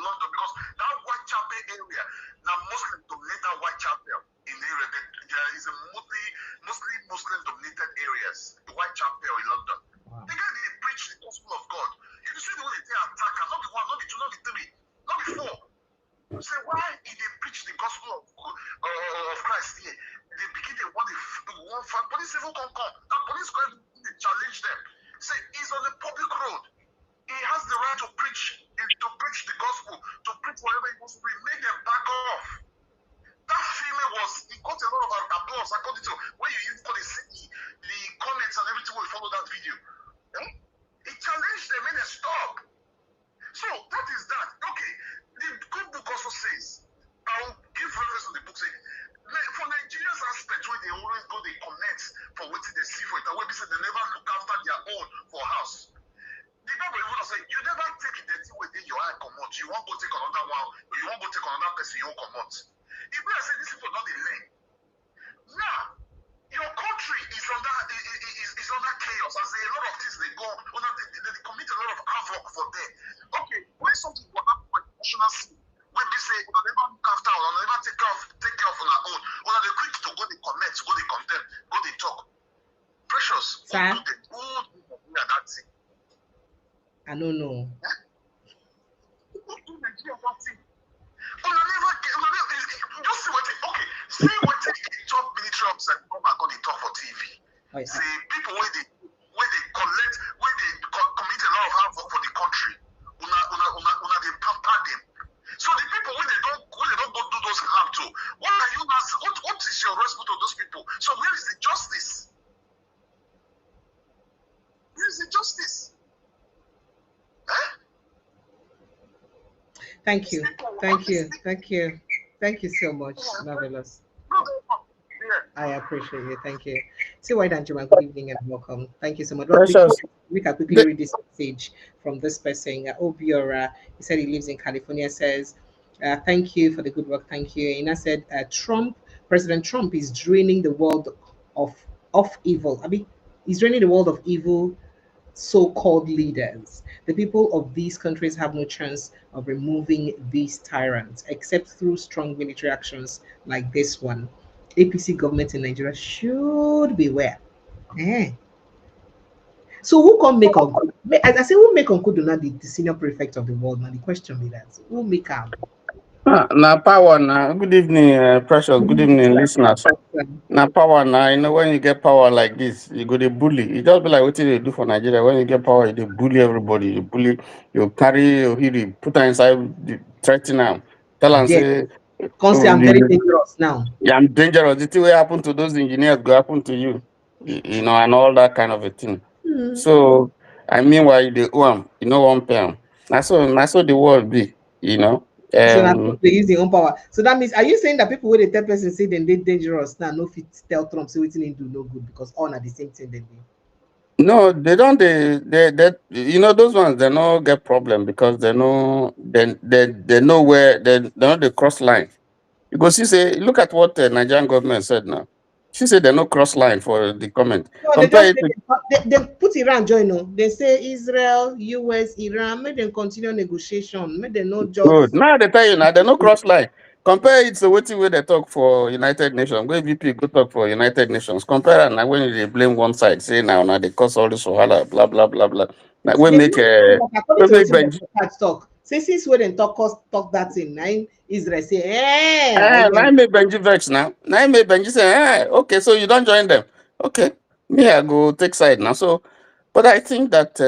London, because that Whitechapel area, now Muslim dominated Whitechapel in the area. There is a Muslim dominated areas, the Whitechapel in London. Wow. They preach the gospel of God. If you see the way they attack, not be one, not be two, not be three, not be four. You say, why did they preach the gospel of Christ here? They begin to want fight. Police even come. That police going to challenge them. Say, he's on the public road. He has the right to preach the gospel, to preach whatever he wants to preach. Make them back off. That female he got a lot of applause according to when you use the comments and everything will follow that video. He challenged them and they stop. So that is that. Okay. The good book also says, I'll give reference to the book saying, for Nigerians aspect where they always go, they connect for what they see for it. And when they say they never look after their own for house. The Bible even say, you never take the thing within your eye come out. You won't go take another one, or you won't go take another person, you won't come out. If I say these people not the lane. Now, your country is under chaos. As a lot of things they go, they commit a lot of havoc for them. Okay, when something will happen for national scene, when they say, we'll never look after, we'll never take care of on our own, when they quick to go they comment, go they condemn, go they talk. Precious, sir? Who do that thing? I don't know. Who do Nigeria that thing? Just see what the top military officers come back on the talk for TV. Oh, yeah. Say people where they collect, where they commit a lot of havoc for the country. Una they pamper them. So the people when they don't go do those harm to, what are you not? What is your response to those people? So where is the justice? Where is the justice? Huh? Thank you so much, Marvelous. I appreciate you. Thank you. See why don't you? Good evening and welcome. Thank you so much. We can quickly read this message from this person. Obiora, he said he lives in California. Says, "Thank you for the good work. Thank you." And I said, President Trump is draining the world of evil. I mean, he's draining the world of evil so-called leaders. The people of these countries have no chance of removing these tyrants except through strong military actions like this one. APC government in Nigeria should beware. So who can make Uncle? As I say, who make Uncle Donald the senior prefect of the world? Now the question be that who make him? Now power now. Good evening, Precious. Good evening, listeners. Now power now. You know when you get power like this, you go to bully. It just be like what they do for Nigeria. When you get power, you bully everybody. You bully. You carry your hero, put her inside, threaten them, tell them say. Can't say I'm very dangerous now. Yeah, I'm dangerous. The thing will happen to those engineers go happen to you. You know, and all that kind of a thing. So I mean, why they owe you know, one pound. That's so the world be. You know. So they use their own power. So that means, are you saying that people with the 10% say then they dangerous now? No fit tell Trump say waiting do no good because all are the same thing they do. No, they don't. They you know those ones they no get problem because they know they know where they know the cross line. Because she say look at what the Nigerian government said now. She said they no cross line for the comment. No, they put Iran join. No, they say Israel, US, Iran. Make them continue negotiation. Make them not just. Good. Now they tell you now they no cross line. Compare it to what they talk for United Nations. Where VP go talk for United Nations. Compare and when they blame one side, say now they cause all this wahala, blah blah blah blah. Like we make talk. Say since we didn't talk that thing, now Israel say, Now I made Benji vex now. Now I made Benji say, okay, so you don't join them. Okay, me I go take side now. So, but I think that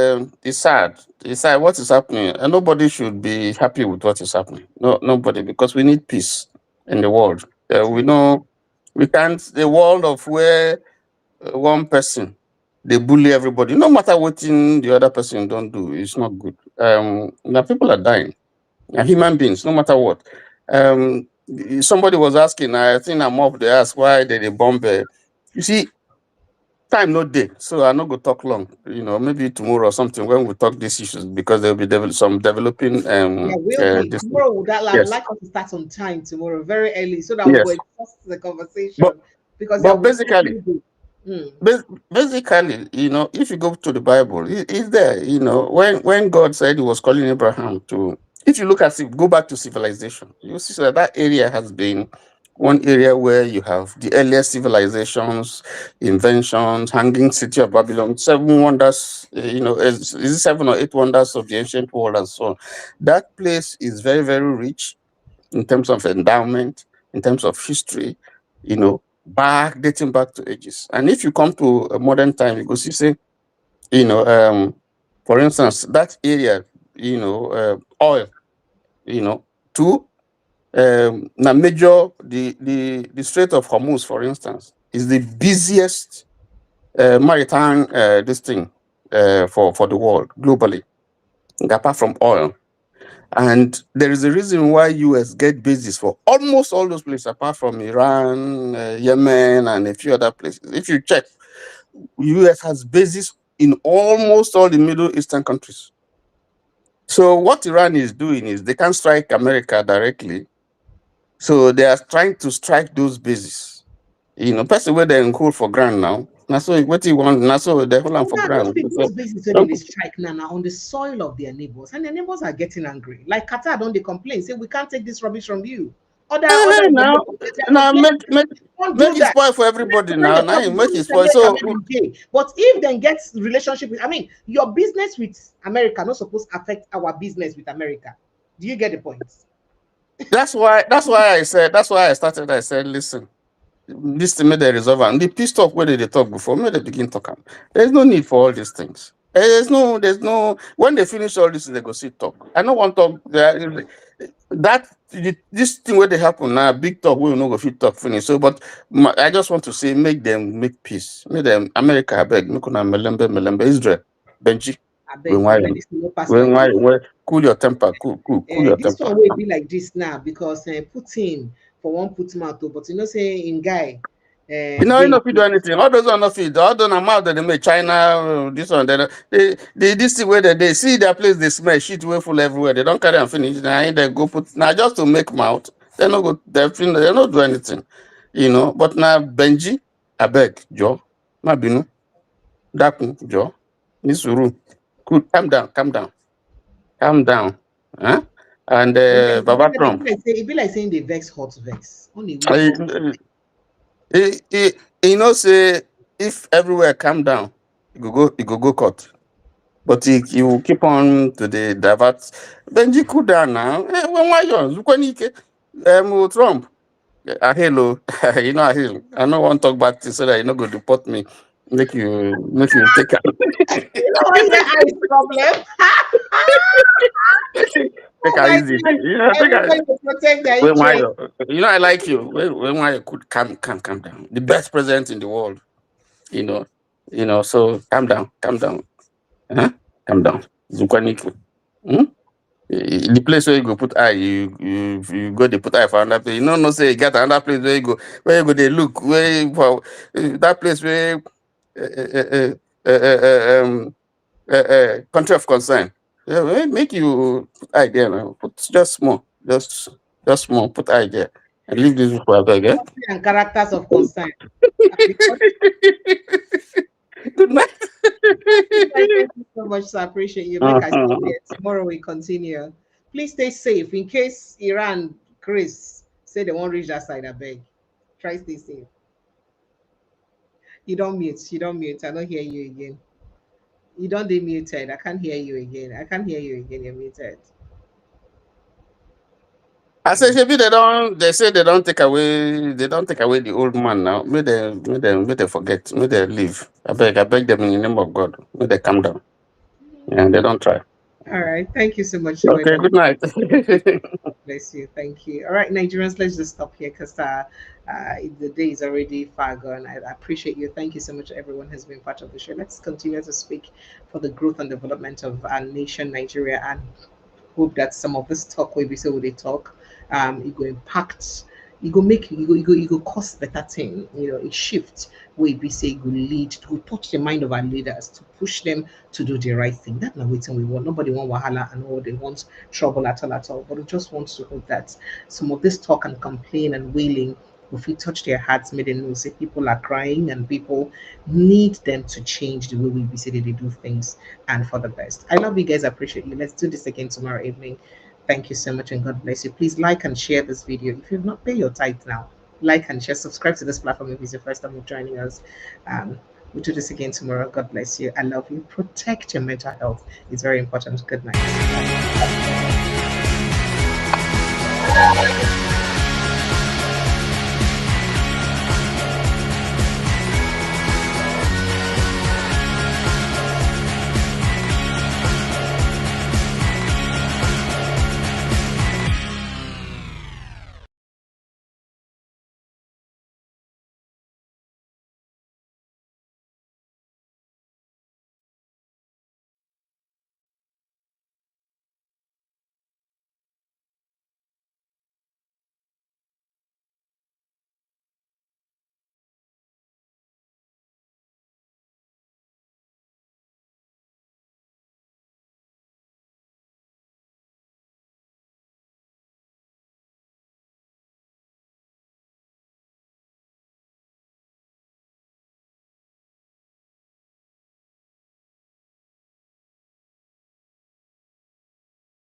it's sad. It's sad what is happening, and nobody should be happy with what is happening. No, nobody, because we need peace in the world. We know we can't. The world of where one person they bully everybody, no matter what the other person don't do, it's not good. Now people are dying. Human beings, no matter what. Somebody was asking, I think I'm off. They ask why did they bomb? You see, time no day, so I not go talk long. Maybe tomorrow or something when we talk these issues because there'll be some developing. Yeah, will be. This, Tomorrow, I would yes, like us to start on time tomorrow, very early, so that we go yes, exhaust the conversation. but Because yeah, but we basically, mm. basically, if you go to the Bible, it's there. When God said He was calling Abraham to, if you look at it, go back to civilization, you see that area has been one area where you have the earliest civilizations, inventions, hanging city of Babylon, seven wonders. Is it 7 or 8 wonders of the ancient world and so on. That place is very very rich in terms of endowment, in terms of history, dating back to ages. And if you come to a modern time, you go see, say, you know, um, for instance, that area, oil, two, now major, the Strait of Hormuz, for instance, is the busiest maritime this thing for the world globally, apart from oil. And there is a reason why US get bases for almost all those places, apart from Iran, Yemen, and a few other places. If you check, US has bases in almost all the Middle Eastern countries. So what Iran is doing is they can't strike America directly. So they are trying to strike those bases. Person where they hold for ground now. Now so what you want, now so they hold on for Yeah, ground. those bases where they strike now on the soil of their neighbors, and their neighbors are getting angry. Like Qatar, don't they complain? Say we can't take this rubbish from you. Other Now, they're now complaining. Don't make do it that. spoil for everybody When now. they Now talk, you don't make it use spoil. America So make them pay. But if then gets relationship with, I mean, your business with America not supposed to affect our business with America. Do you get the point? that's why I started. I said, listen, this thing made they resolve and the peace talk where they talk before, may they begin talk. There's no need for all these things. There's no when they finish all this, they go see talk. I don't want talk this thing where they happen now, big talk we will not go fit talk finish. So but I just want to say make them make peace. Make them America beg, make una melembe Israel, Benji. I When beg why you, let this no pass my when why ear. cool your temper, cool your This temper. one will be like this now because Putin for one put mouth, but say in guy, You know, they if you do anything, all those are not fit. All those amount that they make China, this one, they this thing where they see their place, they smell shit way full everywhere. They don't carry and finish. Now they go put now just to make mouth. They not go. They not do anything, But now Benji, I beg, Joe, Mabinu, Dakun, Joe, Nisuru, cool, calm down, calm down, huh? And Baba Trump. it be like saying they vex hot vex. Only we I, talk. say if everywhere calm down, you go court. But he will keep on to the divert. Benji cool down now. When why you? When he Trump. Hello, Ahelo. I don't want to talk about this so that you not go deport me. Make you take out. You know what's the ice problem? Take Oh her my easy. god! Take her. Everybody will protect their When why interest. I like you. When why you could calm down. The best president in the world. You know. So calm down. Huh? Calm down. Zukwaniki. Hmm? The place where you go put eye, you go they put eye for another place. No, say you get another place where you go they look where for that place where country of concern. Yeah, make you put eye there now. Put just small, just small. Put eye there and leave this people abeg. And characters of concern. Because Good night. thank you so much. I appreciate you. Make I stop here. Tomorrow we continue. Please stay safe in case Iran, Chris, say they won't reach that side. I beg. Try stay safe. You don't mute. You don't mute. I don't hear you again. You don't be muted. I can't hear you again. I can't hear you again. You're muted. I say, maybe they don't. They say they don't take away. They don't take away the old man now. May they forget. May they leave. I beg them in the name of God. May they calm down. And they don't try. All right. Thank you so much, Okay. Joanna. Good night. Bless you. Thank you. All right, Nigerians, let's just stop here because the day is already far gone. I appreciate you. Thank you so much, everyone who's been part of the show. Let's continue to speak for the growth and development of our nation, Nigeria, and hope that some of this talk will be so they talk it go impact, it go make, it go cause better thing, a shift where be say it go lead to touch the mind of our leaders to push them to do the right thing. That's not waiting we want. Nobody want wahala and all they want trouble at all, but we just want to hope that some of this talk and complain and wailing, if we touch their hearts, may they know say people are crying and people need them to change the way we say that they do things and for the best. I love you guys. I appreciate you. Let's do this again tomorrow evening. Thank you so much and God bless you. Please like and share this video. If you've not paid your tithe now, like and share. Subscribe to this platform if it's your first time of joining us. We'll do this again tomorrow. God bless you. I love you. Protect your mental health. It's very important. Good night.